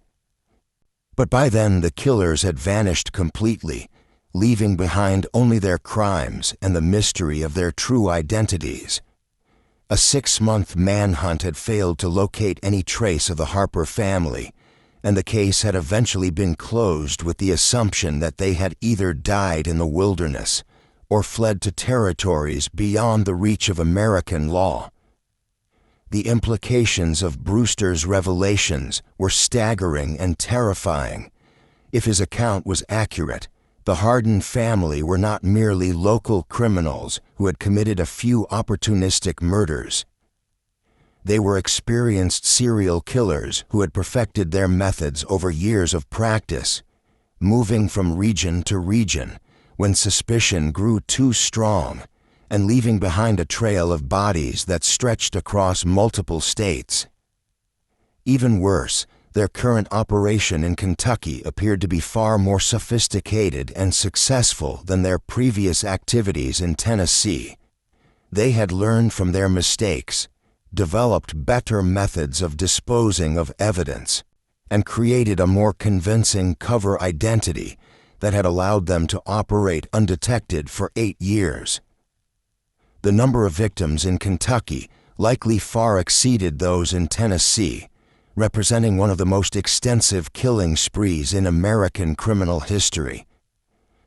But by then the killers had vanished completely, leaving behind only their crimes and the mystery of their true identities. A 6-month manhunt had failed to locate any trace of the Harper family, and the case had eventually been closed with the assumption that they had either died in the wilderness or fled to territories beyond the reach of American law. The implications of Brewster's revelations were staggering and terrifying. If his account was accurate, the Harden family were not merely local criminals who had committed a few opportunistic murders. They were experienced serial killers who had perfected their methods over years of practice, moving from region to region when suspicion grew too strong, and leaving behind a trail of bodies that stretched across multiple states. Even worse, their current operation in Kentucky appeared to be far more sophisticated and successful than their previous activities in Tennessee. They had learned from their mistakes, developed better methods of disposing of evidence, and created a more convincing cover identity that had allowed them to operate undetected for 8 years. The number of victims in Kentucky likely far exceeded those in Tennessee, representing one of the most extensive killing sprees in American criminal history.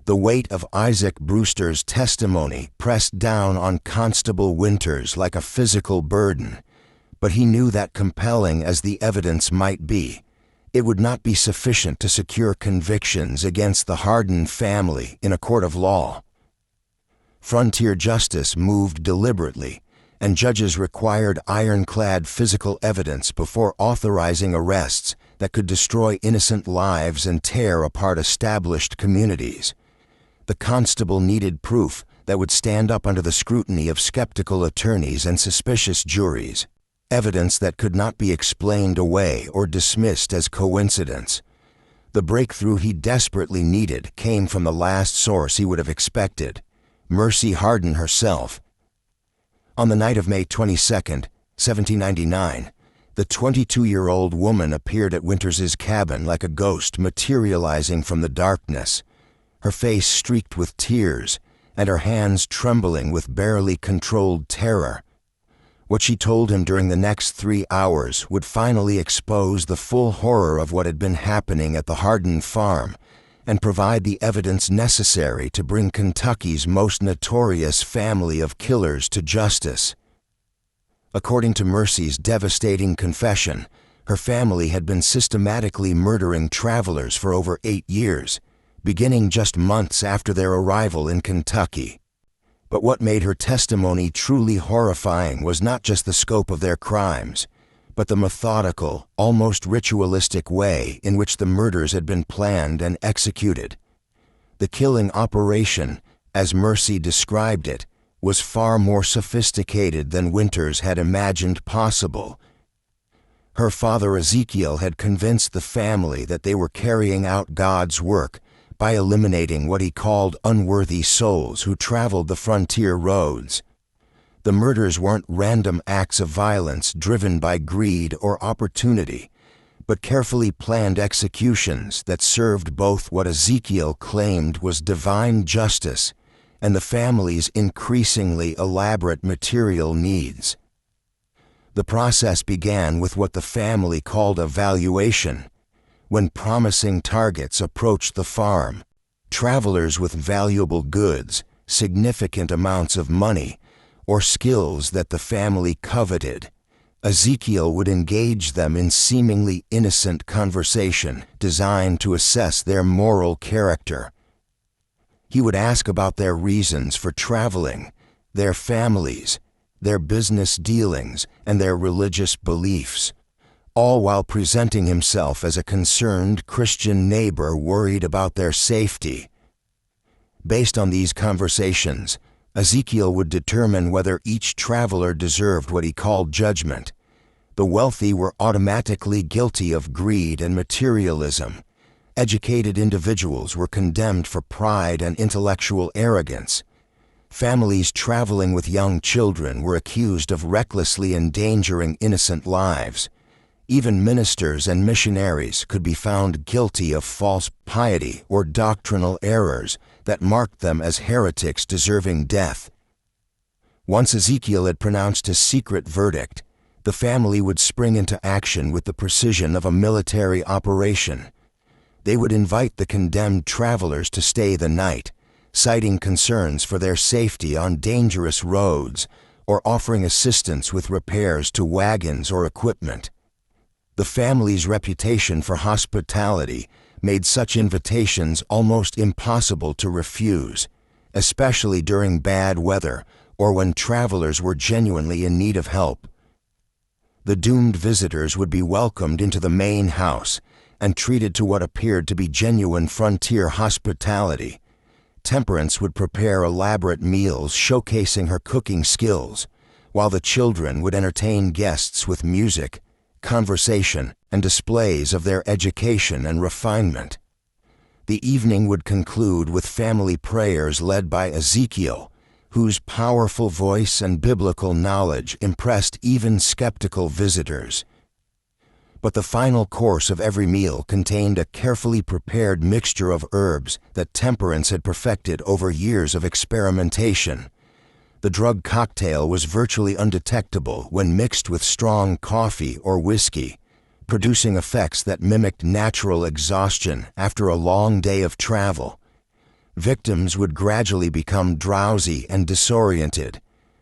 The weight of Isaac Brewster's testimony pressed down on Constable Winters like a physical burden, but he knew that compelling as the evidence might be, it would not be sufficient to secure convictions against the Harden family in a court of law. Frontier justice moved deliberately, and judges required ironclad physical evidence before authorizing arrests that could destroy innocent lives and tear apart established communities. The constable needed proof that would stand up under the scrutiny of skeptical attorneys and suspicious juries, evidence that could not be explained away or dismissed as coincidence. The breakthrough he desperately needed came from the last source he would have expected: Mercy Harden herself. On the night of May 22, 1799, the 22-year-old woman appeared at Winters's cabin like a ghost materializing from the darkness, her face streaked with tears and her hands trembling with barely controlled terror. What she told him during the next 3 hours would finally expose the full horror of what had been happening at the Harden farm and provide the evidence necessary to bring Kentucky's most notorious family of killers to justice. According to Mercy's devastating confession, her family had been systematically murdering travelers for over 8 years, beginning just months after their arrival in Kentucky. But what made her testimony truly horrifying was not just the scope of their crimes, but the methodical, almost ritualistic way in which the murders had been planned and executed. The killing operation, as Mercy described it, was far more sophisticated than Winters had imagined possible. Her father Ezekiel had convinced the family that they were carrying out God's work by eliminating what he called unworthy souls who traveled the frontier roads. The murders weren't random acts of violence driven by greed or opportunity, but carefully planned executions that served both what Ezekiel claimed was divine justice and the family's increasingly elaborate material needs. The process began with what the family called a valuation. When promising targets approached the farm, travelers with valuable goods, significant amounts of money, or skills that the family coveted, Ezekiel would engage them in seemingly innocent conversation designed to assess their moral character. He would ask about their reasons for traveling, their families, their business dealings, and their religious beliefs, all while presenting himself as a concerned Christian neighbor worried about their safety. Based on these conversations, Ezekiel would determine whether each traveler deserved what he called judgment, The wealthy were automatically guilty of greed and materialism. Educated individuals were condemned for pride and intellectual arrogance. Families traveling with young children were accused of recklessly endangering innocent lives. Even ministers and missionaries could be found guilty of false piety or doctrinal errors that marked them as heretics deserving death. Once Ezekiel had pronounced his secret verdict, the family would spring into action with the precision of a military operation. They would invite the condemned travelers to stay the night, citing concerns for their safety on dangerous roads or offering assistance with repairs to wagons or equipment. The family's reputation for hospitality made such invitations almost impossible to refuse, especially during bad weather or when travelers were genuinely in need of help. The doomed visitors would be welcomed into the main house and treated to what appeared to be genuine frontier hospitality. Temperance would prepare elaborate meals showcasing her cooking skills, while the children would entertain guests with music, conversation, and displays of their education and refinement. The evening would conclude with family prayers led by Ezekiel, whose powerful voice and biblical knowledge impressed even skeptical visitors. But the final course of every meal contained a carefully prepared mixture of herbs that Temperance had perfected over years of experimentation. The drug cocktail was virtually undetectable when mixed with strong coffee or whiskey, producing effects that mimicked natural exhaustion after a long day of travel. Victims would gradually become drowsy and disoriented,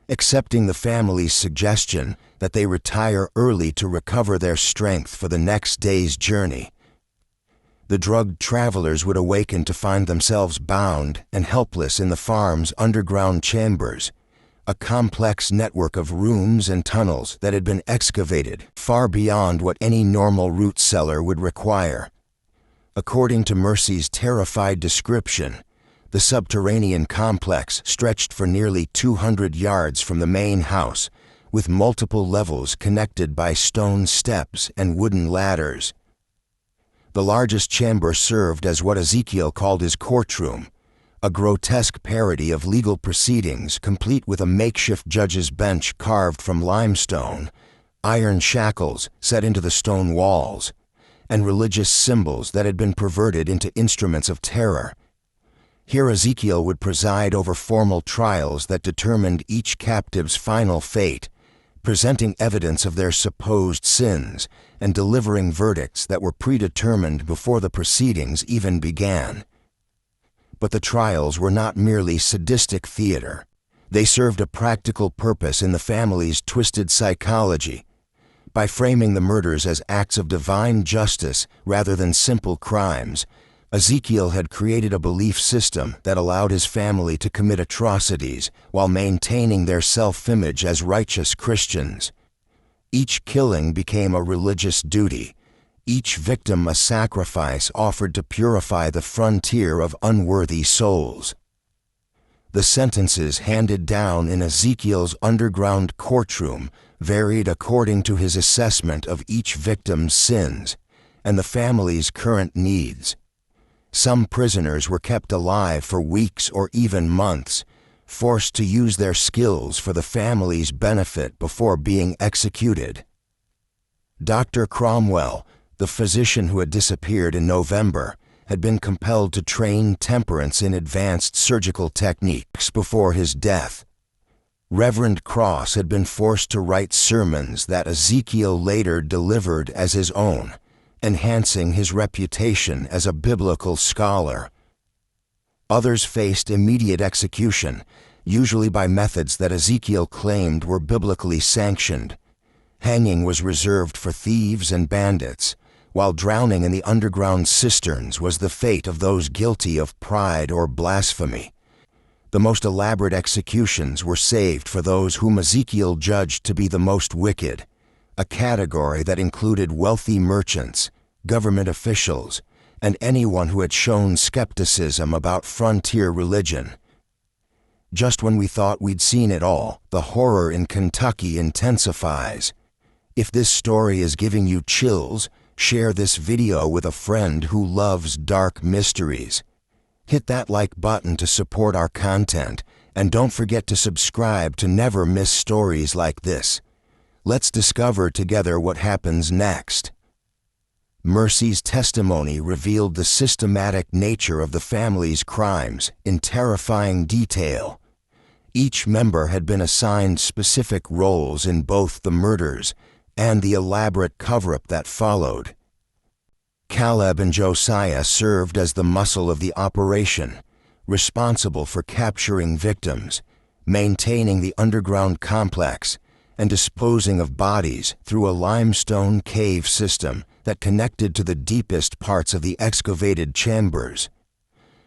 accepting the family's suggestion that they retire early to recover their strength for the next day's journey. The drugged travelers would awaken to find themselves bound and helpless in the farm's underground chambers, a complex network of rooms and tunnels that had been excavated far beyond what any normal root cellar would require. According to Mercy's terrified description, the subterranean complex stretched for nearly 200 yards from the main house, with multiple levels connected by stone steps and wooden ladders. The largest chamber served as what Ezekiel called his courtroom, a grotesque parody of legal proceedings complete with a makeshift judge's bench carved from limestone, iron shackles set into the stone walls, and religious symbols that had been perverted into instruments of terror. Here Ezekiel would preside over formal trials that determined each captive's final fate, presenting evidence of their supposed sins and delivering verdicts that were predetermined before the proceedings even began. But the trials were not merely sadistic theater. They served a practical purpose in the family's twisted psychology. By framing the murders as acts of divine justice rather than simple crimes, Ezekiel had created a belief system that allowed his family to commit atrocities while maintaining their self-image as righteous Christians. Each killing became a religious duty, each victim a sacrifice offered to purify the frontier of unworthy souls. The sentences handed down in Ezekiel's underground courtroom varied according to his assessment of each victim's sins and the family's current needs. Some prisoners were kept alive for weeks or even months, forced to use their skills for the family's benefit before being executed. Dr. Cromwell, the physician who had disappeared in November, had been compelled to train Temperance in advanced surgical techniques before his death. Reverend Cross had been forced to write sermons that Ezekiel later delivered as his own, enhancing his reputation as a biblical scholar. Others faced immediate execution, usually by methods that Ezekiel claimed were biblically sanctioned. Hanging was reserved for thieves and bandits, while drowning in the underground cisterns was the fate of those guilty of pride or blasphemy. The most elaborate executions were saved for those whom Ezekiel judged to be the most wicked, a category that included wealthy merchants, government officials, and anyone who had shown skepticism about frontier religion. Just when we thought we'd seen it all, the horror in Kentucky intensifies. If this story is giving you chills, share this video with a friend who loves dark mysteries. Hit that like button to support our content, and don't forget to subscribe to never miss stories like this. Let's discover together what happens next. Mercy's testimony revealed the systematic nature of the family's crimes in terrifying detail. Each member had been assigned specific roles in both the murders and the elaborate cover-up that followed. Caleb and Josiah served as the muscle of the operation, responsible for capturing victims, maintaining the underground complex, and disposing of bodies through a limestone cave system that connected to the deepest parts of the excavated chambers.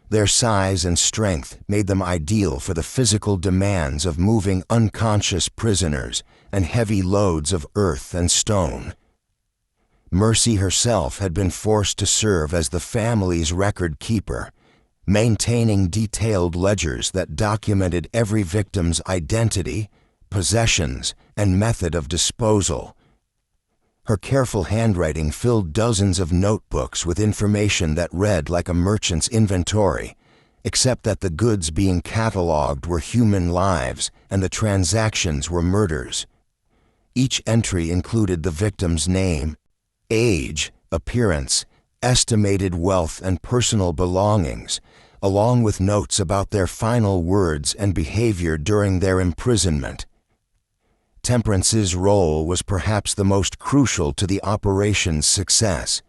Their size and strength made them ideal for the physical demands of moving unconscious prisoners and heavy loads of earth and stone. Mercy herself had been forced to serve as the family's record keeper, maintaining detailed ledgers that documented every victim's identity, possessions, and method of disposal. Her careful handwriting filled dozens of notebooks with information that read like a merchant's inventory, except that the goods being cataloged were human lives and the transactions were murders. Each entry included the victim's name, age, appearance, estimated wealth, and personal belongings, along with notes about their final words and behavior during their imprisonment. Temperance's role was perhaps the most crucial to the operation's success.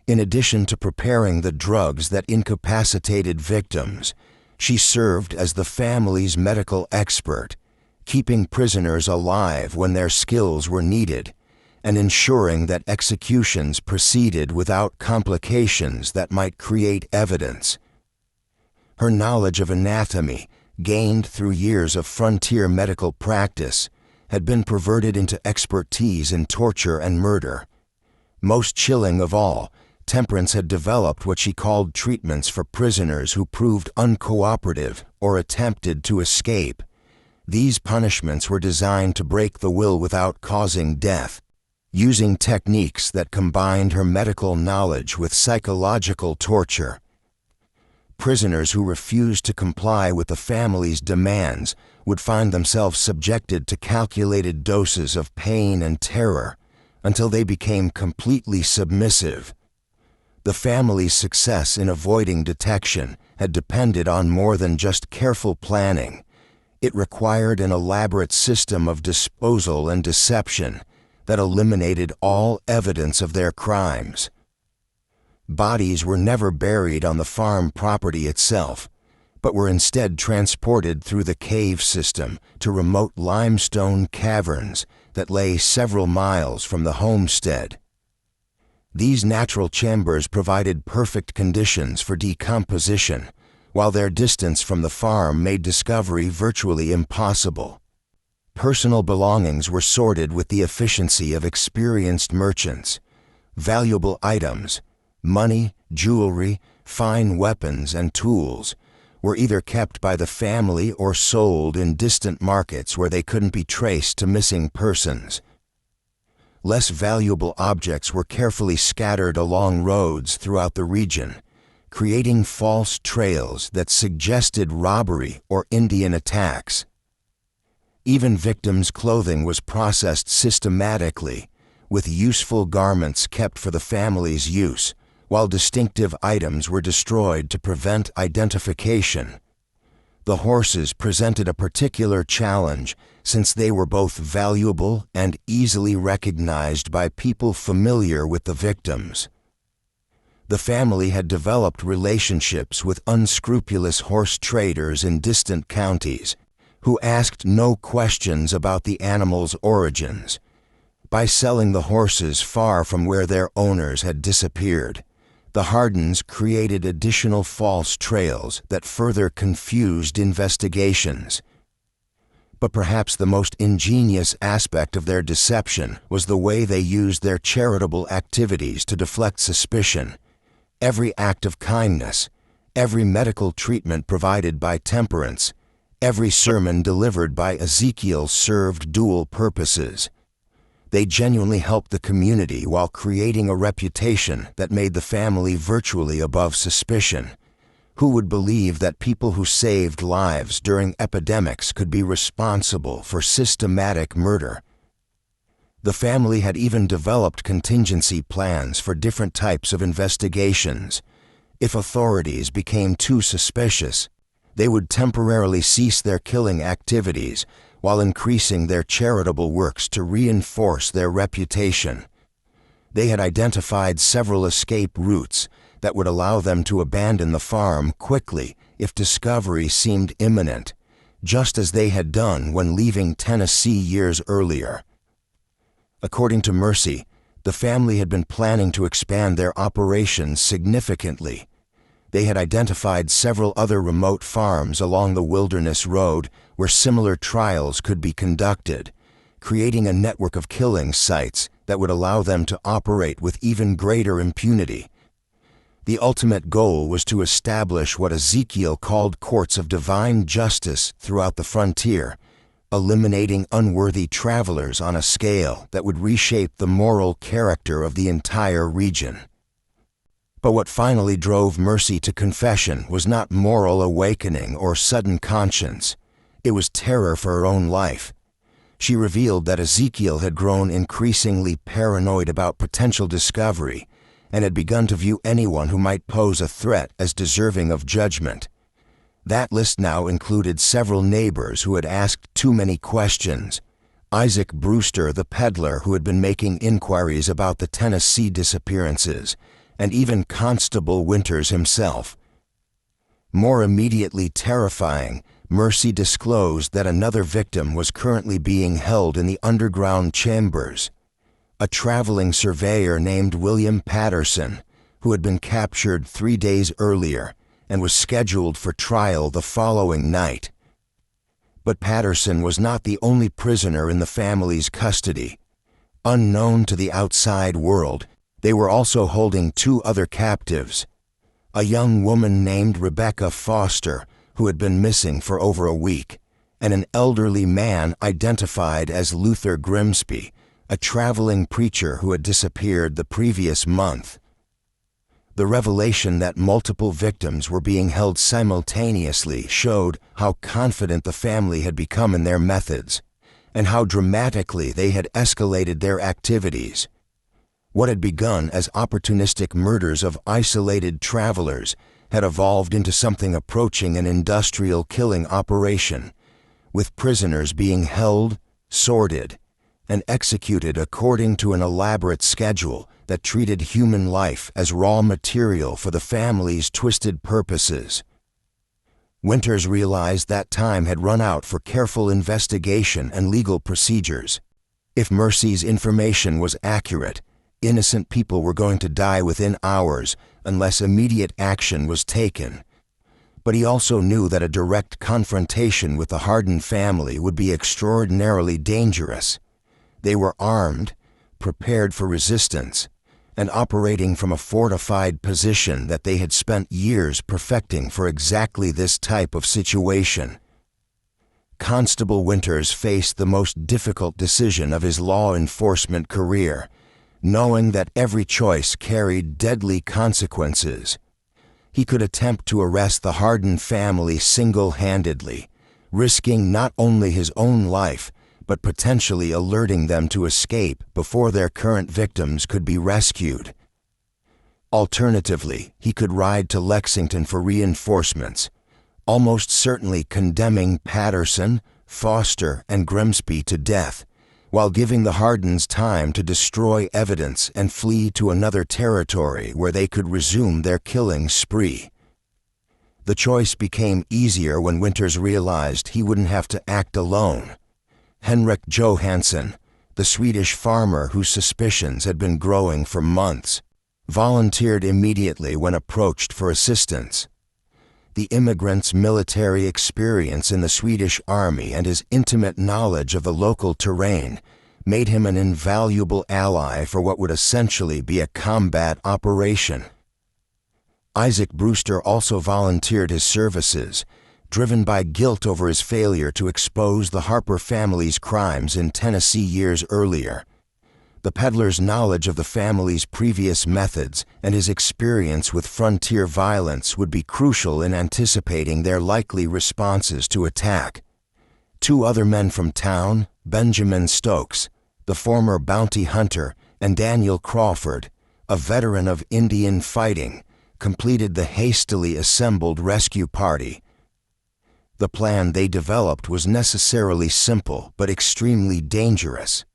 In addition to preparing the drugs that incapacitated victims, she served as the family's medical expert, keeping prisoners alive when their skills were needed, and ensuring that executions proceeded without complications that might create evidence. Her knowledge of anatomy, gained through years of frontier medical practice, had been perverted into expertise in torture and murder. Most chilling of all, Temperance had developed what she called treatments for prisoners who proved uncooperative or attempted to escape. These punishments were designed to break the will without causing death, using techniques that combined her medical knowledge with psychological torture. Prisoners who refused to comply with the family's demands would find themselves subjected to calculated doses of pain and terror until they became completely submissive. The family's success in avoiding detection had depended on more than just careful planning. It required an elaborate system of disposal and deception that eliminated all evidence of their crimes. Bodies were never buried on the farm property itself, but were instead transported through the cave system to remote limestone caverns that lay several miles from the homestead. These natural chambers provided perfect conditions for decomposition, while their distance from the farm made discovery virtually impossible. Personal belongings were sorted with the efficiency of experienced merchants. Valuable items, money, jewelry, fine weapons, and tools were either kept by the family or sold in distant markets where they couldn't be traced to missing persons. Less valuable objects were carefully scattered along roads throughout the region, creating false trails that suggested robbery or Indian attacks. Even victims' clothing was processed systematically, with useful garments kept for the family's use, while distinctive items were destroyed to prevent identification. The horses presented a particular challenge since they were both valuable and easily recognized by people familiar with the victims. The family had developed relationships with unscrupulous horse traders in distant counties, who asked no questions about the animals' origins. By selling the horses far from where their owners had disappeared, the Hardens created additional false trails that further confused investigations. But perhaps the most ingenious aspect of their deception was the way they used their charitable activities to deflect suspicion. Every act of kindness, every medical treatment provided by Temperance, every sermon delivered by Ezekiel served dual purposes. They genuinely helped the community while creating a reputation that made the family virtually above suspicion. Who would believe that people who saved lives during epidemics could be responsible for systematic murder? The family had even developed contingency plans for different types of investigations. If authorities became too suspicious, they would temporarily cease their killing activities while increasing their charitable works to reinforce their reputation. They had identified several escape routes that would allow them to abandon the farm quickly if discovery seemed imminent, just as they had done when leaving Tennessee years earlier. According to Mercy, the family had been planning to expand their operations significantly. They had identified several other remote farms along the Wilderness Road where similar trials could be conducted, creating a network of killing sites that would allow them to operate with even greater impunity. The ultimate goal was to establish what Ezekiel called courts of divine justice throughout the frontier, eliminating unworthy travelers on a scale that would reshape the moral character of the entire region. But what finally drove Mercy to confession was not moral awakening or sudden conscience. It was terror for her own life. She revealed that Ezekiel had grown increasingly paranoid about potential discovery and had begun to view anyone who might pose a threat as deserving of judgment. That list now included several neighbors who had asked too many questions, Isaac Brewster, the peddler who had been making inquiries about the Tennessee disappearances, and even Constable Winters himself. More immediately terrifying, Mercy disclosed that another victim was currently being held in the underground chambers. A traveling surveyor named William Patterson, who had been captured 3 days earlier and was scheduled for trial the following night. But Patterson was not the only prisoner in the family's custody. Unknown to the outside world, they were also holding 2 other captives. A young woman named Rebecca Foster, who had been missing for over a week, and an elderly man identified as Luther Grimsby, a traveling preacher who had disappeared the previous month. The revelation that multiple victims were being held simultaneously showed how confident the family had become in their methods, and how dramatically they had escalated their activities. What had begun as opportunistic murders of isolated travelers had evolved into something approaching an industrial killing operation, with prisoners being held, sorted, and executed according to an elaborate schedule that treated human life as raw material for the family's twisted purposes. Winters realized that time had run out for careful investigation and legal procedures. If Mercy's information was accurate, innocent people were going to die within hours unless immediate action was taken. But he also knew that a direct confrontation with the Harden family would be extraordinarily dangerous. They were armed, prepared for resistance, and operating from a fortified position that they had spent years perfecting for exactly this type of situation. Constable Winters faced the most difficult decision of his law enforcement career, knowing that every choice carried deadly consequences. He could attempt to arrest the Harden family single-handedly, risking not only his own life, but potentially alerting them to escape before their current victims could be rescued. Alternatively, he could ride to Lexington for reinforcements, almost certainly condemning Patterson, Foster, and Grimsby to death, while giving the Hardens time to destroy evidence and flee to another territory where they could resume their killing spree. The choice became easier when Winters realized he wouldn't have to act alone. Henrik Johansson, the Swedish farmer whose suspicions had been growing for months, volunteered immediately when approached for assistance. The immigrant's military experience in the Swedish army and his intimate knowledge of the local terrain made him an invaluable ally for what would essentially be a combat operation. Isaac Brewster also volunteered his services, driven by guilt over his failure to expose the Harper family's crimes in Tennessee years earlier. The peddler's knowledge of the family's previous methods and his experience with frontier violence would be crucial in anticipating their likely responses to attack. Two other men from town, Benjamin Stokes, the former bounty hunter, and Daniel Crawford, a veteran of Indian fighting, completed the hastily assembled rescue party. The plan they developed was necessarily simple but extremely dangerous.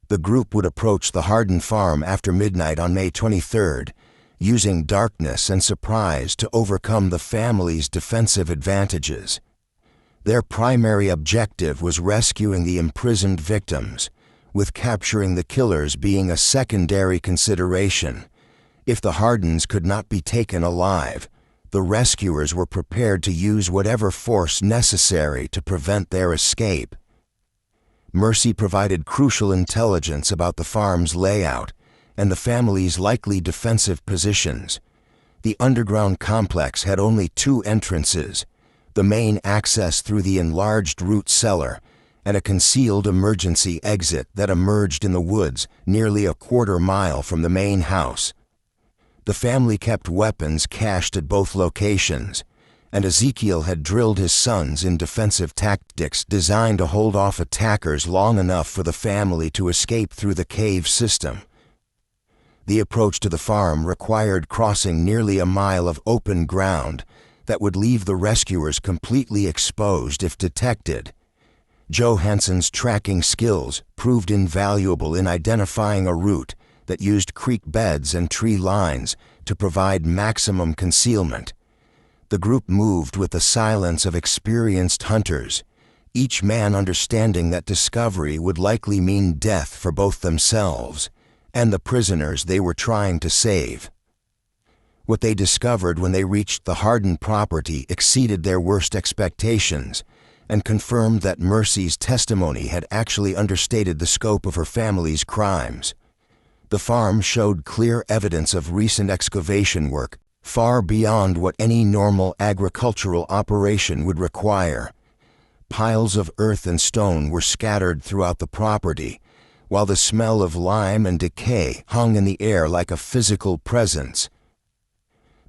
The group would approach the Harden farm after midnight on May 23rd, using darkness and surprise to overcome the family's defensive advantages. Their primary objective was rescuing the imprisoned victims, with capturing the killers being a secondary consideration. If the Hardens could not be taken alive, the rescuers were prepared to use whatever force necessary to prevent their escape. Mercy provided crucial intelligence about the farm's layout and the family's likely defensive positions. The underground complex had only two entrances, the main access through the enlarged root cellar and a concealed emergency exit that emerged in the woods nearly a quarter-mile from the main house. The family kept weapons cached at both locations, and Ezekiel had drilled his sons in defensive tactics designed to hold off attackers long enough for the family to escape through the cave system. The approach to the farm required crossing nearly a mile of open ground that would leave the rescuers completely exposed if detected. Joe Hansen's tracking skills proved invaluable in identifying a route that used creek beds and tree lines to provide maximum concealment. The group moved with the silence of experienced hunters, each man understanding that discovery would likely mean death for both themselves and the prisoners they were trying to save. What they discovered when they reached the Harden property exceeded their worst expectations and confirmed that Mercy's testimony had actually understated the scope of her family's crimes. The farm showed clear evidence of recent excavation work, far beyond what any normal agricultural operation would require. Piles of earth and stone were scattered throughout the property, while the smell of lime and decay hung in the air like a physical presence.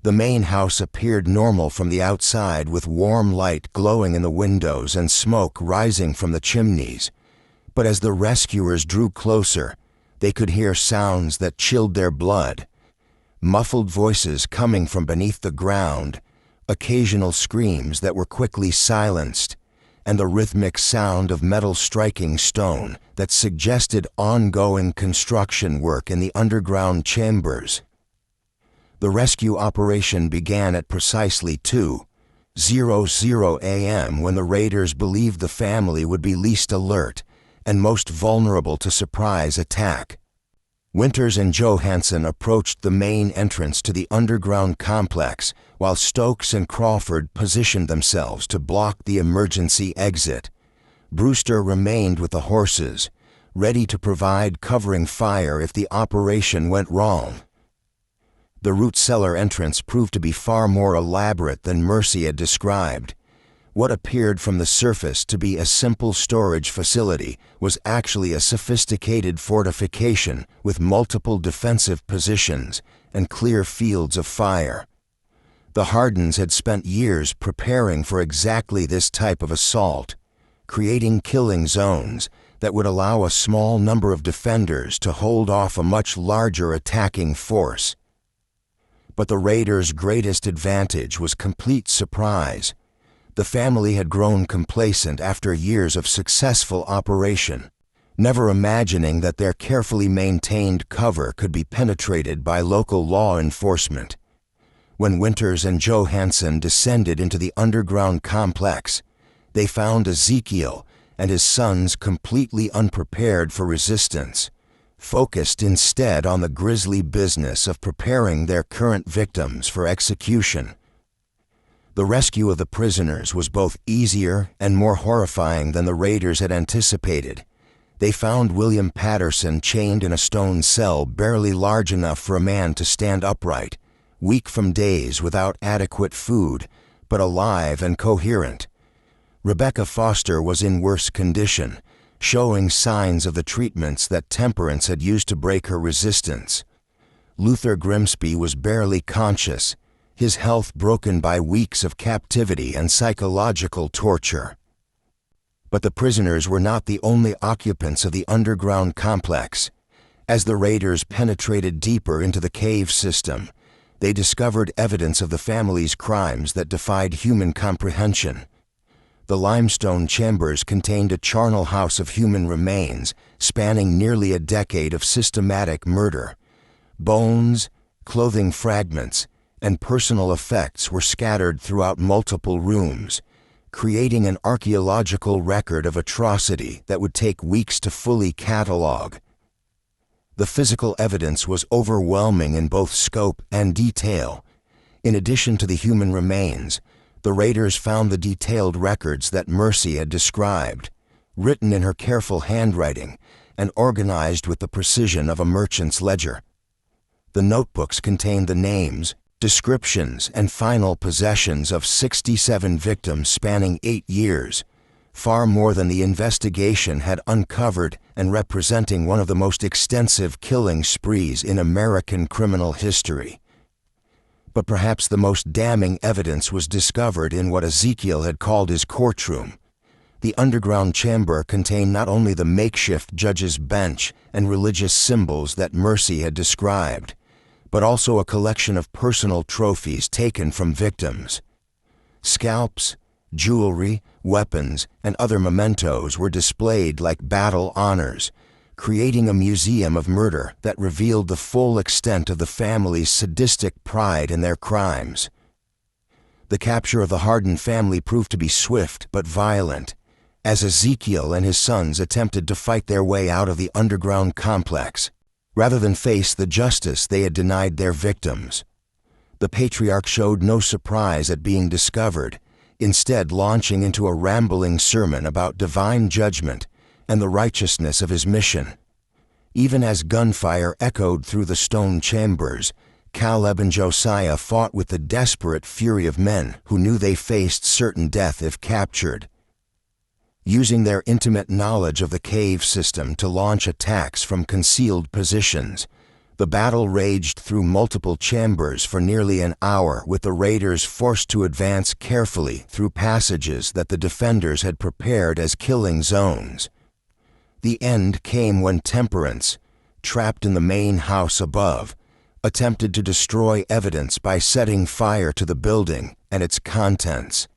The main house appeared normal from the outside, with warm light glowing in the windows and smoke rising from the chimneys. But as the rescuers drew closer, they could hear sounds that chilled their blood. Muffled voices coming from beneath the ground, occasional screams that were quickly silenced, and the rhythmic sound of metal striking stone that suggested ongoing construction work in the underground chambers. The rescue operation began at precisely 2:00 a.m. when the raiders believed the family would be least alert and most vulnerable to surprise attack. Winters and Joe Hansen approached the main entrance to the underground complex, while Stokes and Crawford positioned themselves to block the emergency exit. Brewster remained with the horses, ready to provide covering fire if the operation went wrong. The root cellar entrance proved to be far more elaborate than Mercy had described. What appeared from the surface to be a simple storage facility was actually a sophisticated fortification with multiple defensive positions and clear fields of fire. The Hardens had spent years preparing for exactly this type of assault, creating killing zones that would allow a small number of defenders to hold off a much larger attacking force. But the raiders' greatest advantage was complete surprise. The family had grown complacent after years of successful operation, never imagining that their carefully maintained cover could be penetrated by local law enforcement. When Winters and Joe Hansen descended into the underground complex, they found Ezekiel and his sons completely unprepared for resistance, focused instead on the grisly business of preparing their current victims for execution. The rescue of the prisoners was both easier and more horrifying than the raiders had anticipated. They found William Patterson chained in a stone cell barely large enough for a man to stand upright, weak from days without adequate food, but alive and coherent. Rebecca Foster was in worse condition, showing signs of the treatments that Temperance had used to break her resistance. Luther Grimsby was barely conscious, his health broken by weeks of captivity and psychological torture. But the prisoners were not the only occupants of the underground complex. As the raiders penetrated deeper into the cave system, they discovered evidence of the family's crimes that defied human comprehension. The limestone chambers contained a charnel house of human remains, spanning nearly a decade of systematic murder. Bones, clothing fragments, and personal effects were scattered throughout multiple rooms, creating an archaeological record of atrocity that would take weeks to fully catalog. The physical evidence was overwhelming in both scope and detail. In addition to the human remains, the raiders found the detailed records that Mercy had described, written in her careful handwriting and organized with the precision of a merchant's ledger. The notebooks contained the names, descriptions, and final possessions of 67 victims spanning 8 years, far more than the investigation had uncovered and representing one of the most extensive killing sprees in American criminal history. But perhaps the most damning evidence was discovered in what Ezekiel had called his courtroom. The underground chamber contained not only the makeshift judge's bench and religious symbols that Mercy had described, but also a collection of personal trophies taken from victims. Scalps, jewelry, weapons, and other mementos were displayed like battle honors, creating a museum of murder that revealed the full extent of the family's sadistic pride in their crimes. The capture of the Harden family proved to be swift but violent, as Ezekiel and his sons attempted to fight their way out of the underground complex, rather than face the justice they had denied their victims. The patriarch showed no surprise at being discovered, instead launching into a rambling sermon about divine judgment and the righteousness of his mission. Even as gunfire echoed through the stone chambers, Caleb and Josiah fought with the desperate fury of men who knew they faced certain death if captured. Using their intimate knowledge of the cave system to launch attacks from concealed positions, the battle raged through multiple chambers for nearly an hour, with the raiders forced to advance carefully through passages that the defenders had prepared as killing zones. The end came when Temperance, trapped in the main house above, attempted to destroy evidence by setting fire to the building and its contents.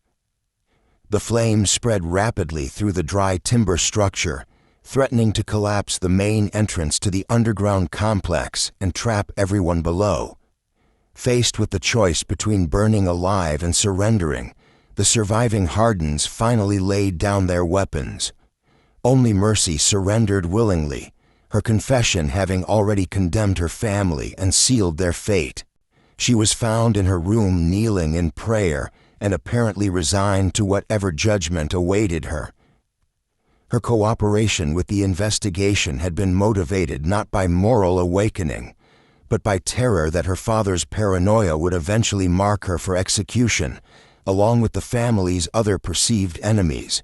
The flames spread rapidly through the dry timber structure, threatening to collapse the main entrance to the underground complex and trap everyone below. Faced with the choice between burning alive and surrendering, the surviving Hardens finally laid down their weapons. Only Mercy surrendered willingly, her confession having already condemned her family and sealed their fate. She was found in her room kneeling in prayer and apparently resigned to whatever judgment awaited her. Her cooperation with the investigation had been motivated not by moral awakening, but by terror that her father's paranoia would eventually mark her for execution, along with the family's other perceived enemies.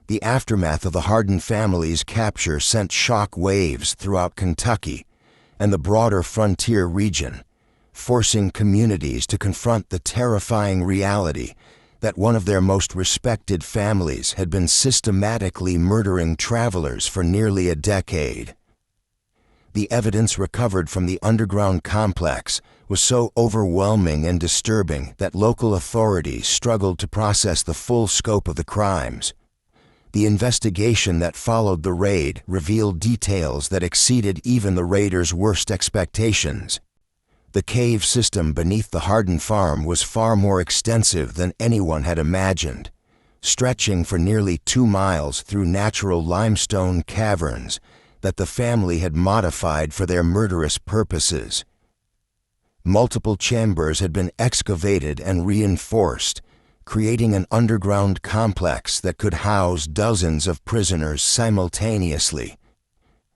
The aftermath of the Harden family's capture sent shock waves throughout Kentucky and the broader frontier region, forcing communities to confront the terrifying reality that one of their most respected families had been systematically murdering travelers for nearly a decade. The evidence recovered from the underground complex was so overwhelming and disturbing that local authorities struggled to process the full scope of the crimes. The investigation that followed the raid revealed details that exceeded even the raiders' worst expectations. The cave system beneath the Harden farm was far more extensive than anyone had imagined, stretching for nearly 2 miles through natural limestone caverns that the family had modified for their murderous purposes. Multiple chambers had been excavated and reinforced, creating an underground complex that could house dozens of prisoners simultaneously.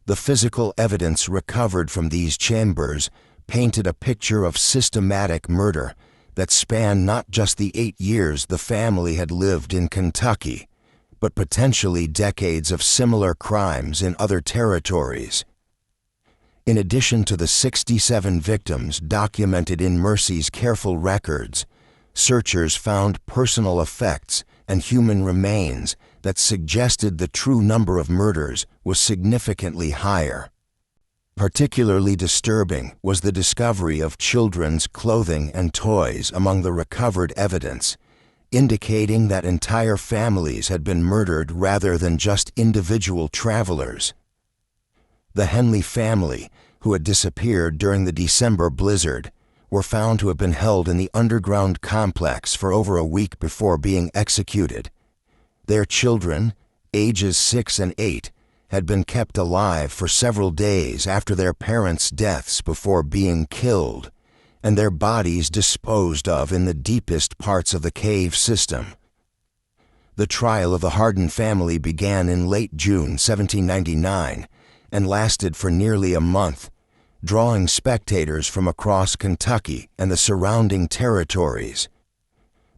The physical evidence recovered from these chambers painted a picture of systematic murder that spanned not just the 8 years the family had lived in Kentucky, but potentially decades of similar crimes in other territories. In addition to the 67 victims documented in Mercy's careful records, searchers found personal effects and human remains that suggested the true number of murders was significantly higher. Particularly disturbing was the discovery of children's clothing and toys among the recovered evidence, indicating that entire families had been murdered rather than just individual travelers. The Henley family, who had disappeared during the December blizzard, were found to have been held in the underground complex for over a week before being executed. Their children, ages 6 and 8, had been kept alive for several days after their parents' deaths before being killed, and their bodies disposed of in the deepest parts of the cave system. The trial of the Harden family began in late June 1799 and lasted for nearly a month, drawing spectators from across Kentucky and the surrounding territories.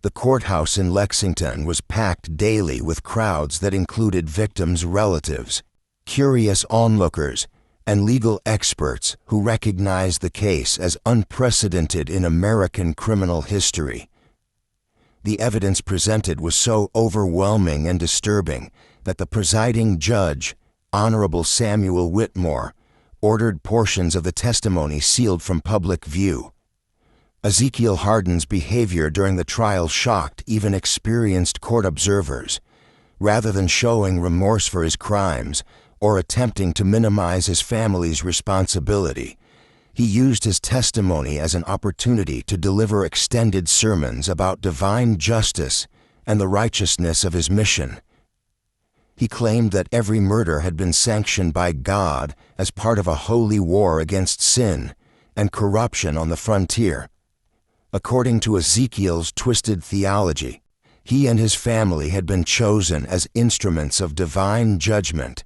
The courthouse in Lexington was packed daily with crowds that included victims' relatives, curious onlookers, and legal experts who recognized the case as unprecedented in American criminal history. The evidence presented was so overwhelming and disturbing that the presiding judge, Honorable Samuel Whitmore, ordered portions of the testimony sealed from public view. Ezekiel Harden's behavior during the trial shocked even experienced court observers. Rather than showing remorse for his crimes or attempting to minimize his family's responsibility, he used his testimony as an opportunity to deliver extended sermons about divine justice and the righteousness of his mission. He claimed that every murder had been sanctioned by God as part of a holy war against sin and corruption on the frontier. According to Ezekiel's twisted theology, he and his family had been chosen as instruments of divine judgment,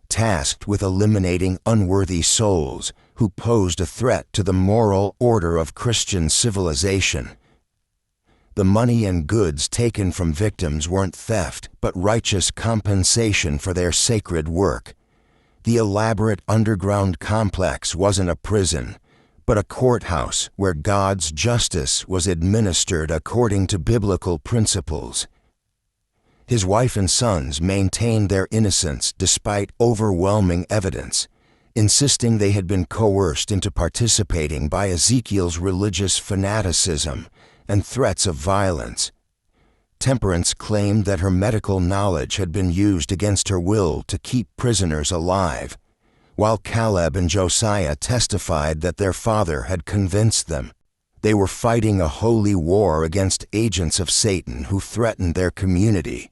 tasked with eliminating unworthy souls who posed a threat to the moral order of Christian civilization. The money and goods taken from victims weren't theft, but righteous compensation for their sacred work. The elaborate underground complex wasn't a prison, but a courthouse where God's justice was administered according to biblical principles. His wife and sons maintained their innocence despite overwhelming evidence, insisting they had been coerced into participating by Ezekiel's religious fanaticism and threats of violence. Temperance claimed that her medical knowledge had been used against her will to keep prisoners alive, while Caleb and Josiah testified that their father had convinced them. They were fighting a holy war against agents of Satan who threatened their community.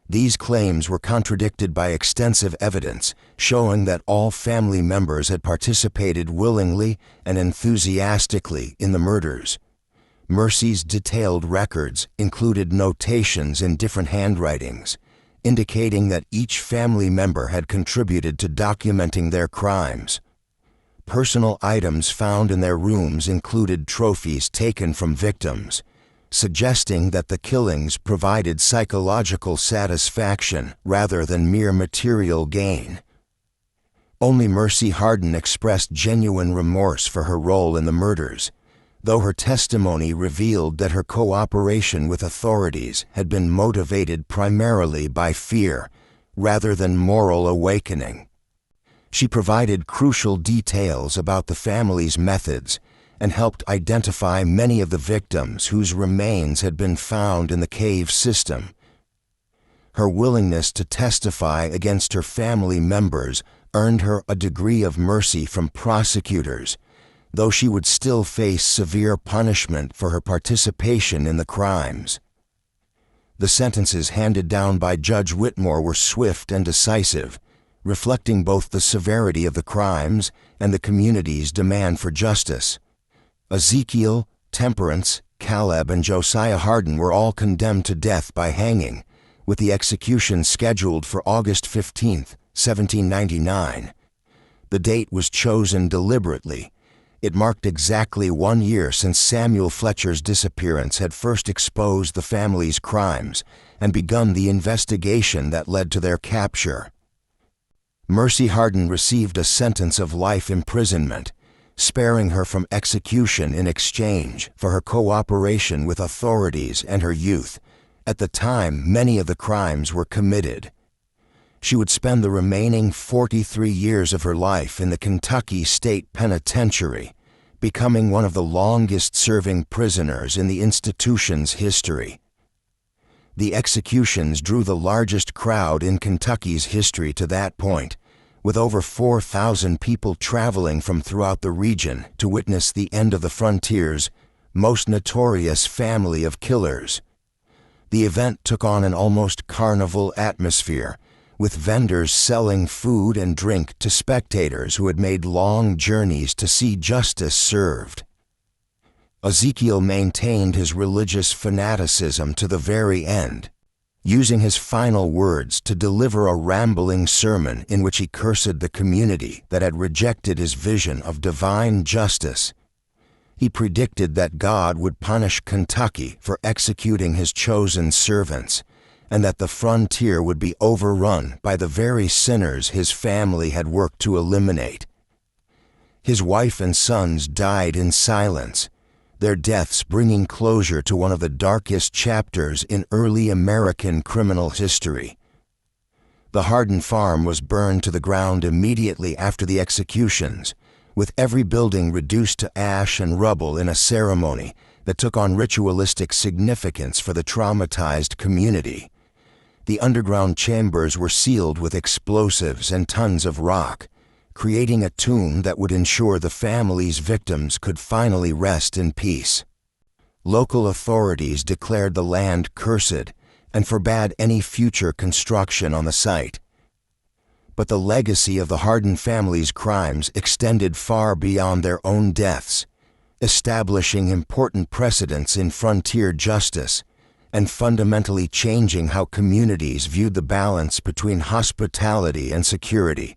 These claims were contradicted by extensive evidence showing that all family members had participated willingly and enthusiastically in the murders. Mercy's detailed records included notations in different handwritings, indicating that each family member had contributed to documenting their crimes. Personal items found in their rooms included trophies taken from victims, suggesting that the killings provided psychological satisfaction rather than mere material gain. Only Mercy Harden expressed genuine remorse for her role in the murders, though her testimony revealed that her cooperation with authorities had been motivated primarily by fear rather than moral awakening. She provided crucial details about the family's methods and helped identify many of the victims whose remains had been found in the cave system. Her willingness to testify against her family members earned her a degree of mercy from prosecutors, though she would still face severe punishment for her participation in the crimes. The sentences handed down by Judge Whitmore were swift and decisive, reflecting both the severity of the crimes and the community's demand for justice. Ezekiel, Temperance, Caleb, and Josiah Harden were all condemned to death by hanging, with the execution scheduled for August 15, 1799. The date was chosen deliberately, It marked exactly 1 year since Samuel Fletcher's disappearance had first exposed the family's crimes and begun the investigation that led to their capture. Mercy Harden received a sentence of life imprisonment, sparing her from execution in exchange for her cooperation with authorities and her youth. At the time many of the crimes were committed. She would spend the remaining 43 years of her life in the Kentucky State Penitentiary, becoming one of the longest-serving prisoners in the institution's history. The executions drew the largest crowd in Kentucky's history to that point, with over 4,000 people traveling from throughout the region to witness the end of the frontier's most notorious family of killers. The event took on an almost carnival atmosphere, with vendors selling food and drink to spectators who had made long journeys to see justice served. Ezekiel maintained his religious fanaticism to the very end, using his final words to deliver a rambling sermon in which he cursed the community that had rejected his vision of divine justice. He predicted that God would punish Kentucky for executing his chosen servants, and that the frontier would be overrun by the very sinners his family had worked to eliminate. His wife and sons died in silence, their deaths bringing closure to one of the darkest chapters in early American criminal history. The Harden farm was burned to the ground immediately after the executions, with every building reduced to ash and rubble in a ceremony that took on ritualistic significance for the traumatized community. The underground chambers were sealed with explosives and tons of rock, creating a tomb that would ensure the family's victims could finally rest in peace. Local authorities declared the land cursed and forbade any future construction on the site. But the legacy of the Harden family's crimes extended far beyond their own deaths, establishing important precedents in frontier justice and fundamentally changing how communities viewed the balance between hospitality and security.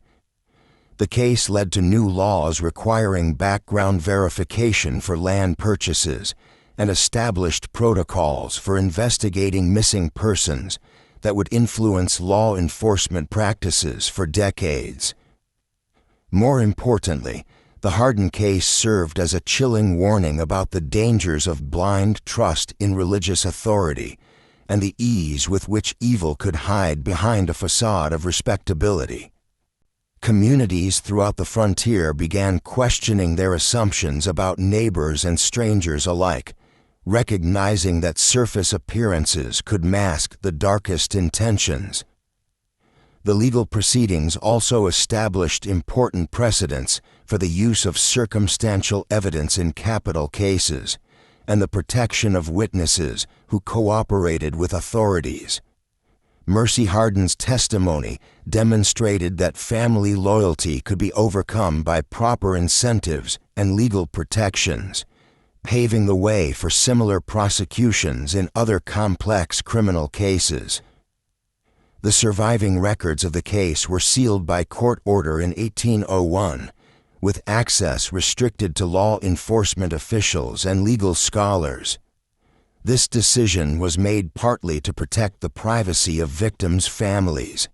The case led to new laws requiring background verification for land purchases and established protocols for investigating missing persons that would influence law enforcement practices for decades. More importantly, the Harden case served as a chilling warning about the dangers of blind trust in religious authority and the ease with which evil could hide behind a facade of respectability. Communities throughout the frontier began questioning their assumptions about neighbors and strangers alike, recognizing that surface appearances could mask the darkest intentions. The legal proceedings also established important precedents for the use of circumstantial evidence in capital cases and the protection of witnesses who cooperated with authorities. Mercy Harden's testimony demonstrated that family loyalty could be overcome by proper incentives and legal protections, paving the way for similar prosecutions in other complex criminal cases. The surviving records of the case were sealed by court order in 1801, with access restricted to law enforcement officials and legal scholars. This decision was made partly to protect the privacy of victims' families,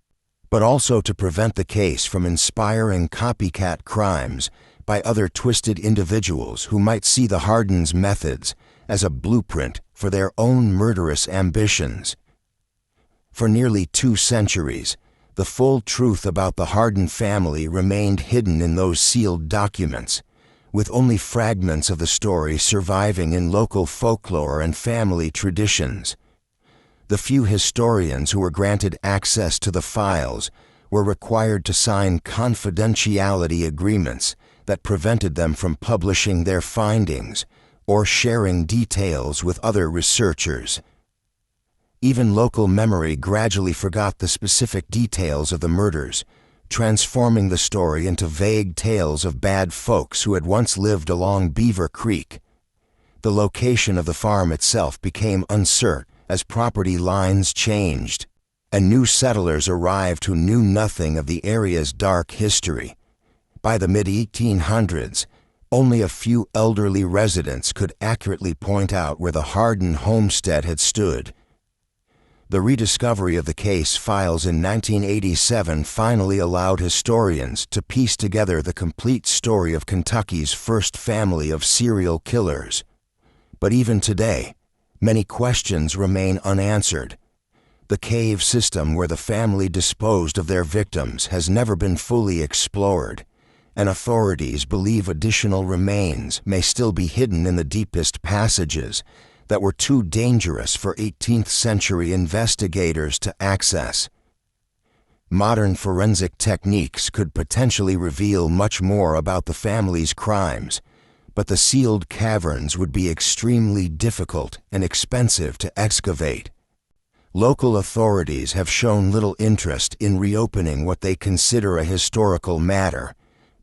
but also to prevent the case from inspiring copycat crimes by other twisted individuals who might see the Hardens' methods as a blueprint for their own murderous ambitions. For nearly 2 centuries, the full truth about the Harden family remained hidden in those sealed documents, with only fragments of the story surviving in local folklore and family traditions. The few historians who were granted access to the files were required to sign confidentiality agreements that prevented them from publishing their findings or sharing details with other researchers. Even local memory gradually forgot the specific details of the murders, transforming the story into vague tales of bad folks who had once lived along Beaver Creek. The location of the farm itself became uncertain as property lines changed, and new settlers arrived who knew nothing of the area's dark history. By the mid-1800s, Only a few elderly residents could accurately point out where the Harden homestead had stood. The rediscovery of the case files in 1987 finally allowed historians to piece together the complete story of Kentucky's first family of serial killers. But even today, many questions remain unanswered. The cave system where the family disposed of their victims has never been fully explored, and authorities believe additional remains may still be hidden in the deepest passages that were too dangerous for 18th century investigators to access. Modern forensic techniques could potentially reveal much more about the family's crimes, but the sealed caverns would be extremely difficult and expensive to excavate. Local authorities have shown little interest in reopening what they consider a historical matter,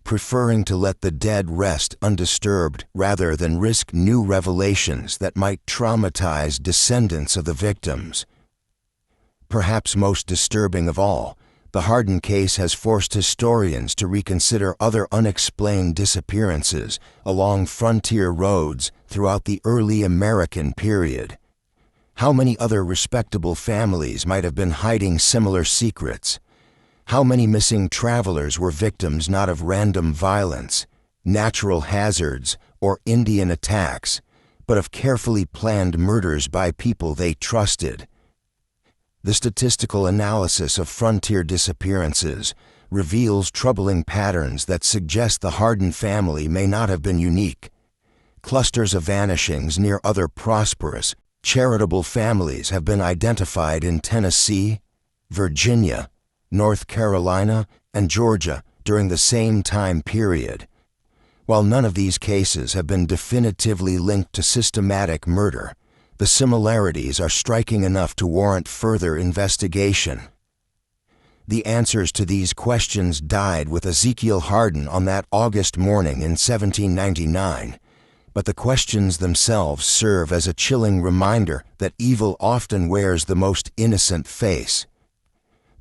preferring to let the dead rest undisturbed rather than risk new revelations that might traumatize descendants of the victims. Perhaps most disturbing of all, the Harden case has forced historians to reconsider other unexplained disappearances along frontier roads throughout the early American period. How many other respectable families might have been hiding similar secrets? How many missing travelers were victims not of random violence, natural hazards, or Indian attacks, but of carefully planned murders by people they trusted? The statistical analysis of frontier disappearances reveals troubling patterns that suggest the Harden family may not have been unique. Clusters of vanishings near other prosperous, charitable families have been identified in Tennessee, Virginia, North Carolina, and Georgia during the same time period. While none of these cases have been definitively linked to systematic murder, the similarities are striking enough to warrant further investigation. The answers to these questions died with Ezekiel Harden on that August morning in 1799, but the questions themselves serve as a chilling reminder that evil often wears the most innocent face.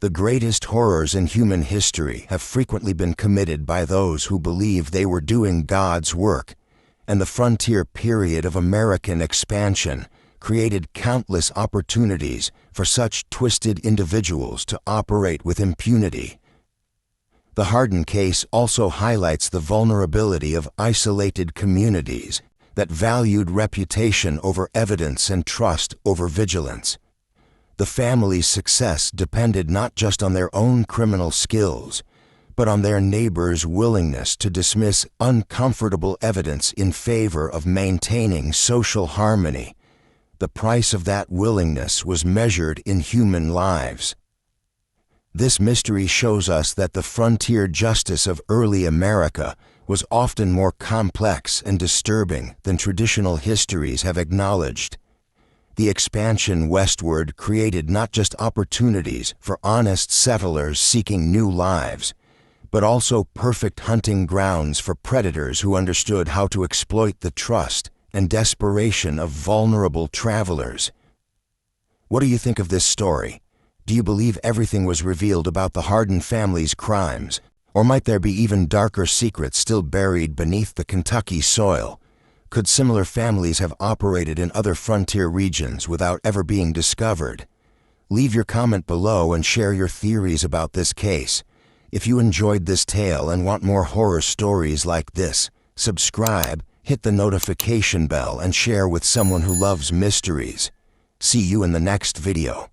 The greatest horrors in human history have frequently been committed by those who believed they were doing God's work, and the frontier period of American expansion created countless opportunities for such twisted individuals to operate with impunity. The Harden case also highlights the vulnerability of isolated communities that valued reputation over evidence and trust over vigilance. The family's success depended not just on their own criminal skills, but on their neighbors' willingness to dismiss uncomfortable evidence in favor of maintaining social harmony. The price of that willingness was measured in human lives. This mystery shows us that the frontier justice of early America was often more complex and disturbing than traditional histories have acknowledged. The expansion westward created not just opportunities for honest settlers seeking new lives, but also perfect hunting grounds for predators who understood how to exploit the trust and desperation of vulnerable travelers. What do you think of this story? Do you believe everything was revealed about the Harden family's crimes, or might there be even darker secrets still buried beneath the Kentucky soil? Could similar families have operated in other frontier regions without ever being discovered? Leave your comment below and share your theories about this case. If you enjoyed this tale and want more horror stories like this, subscribe, hit the notification bell, and share with someone who loves mysteries. See you in the next video.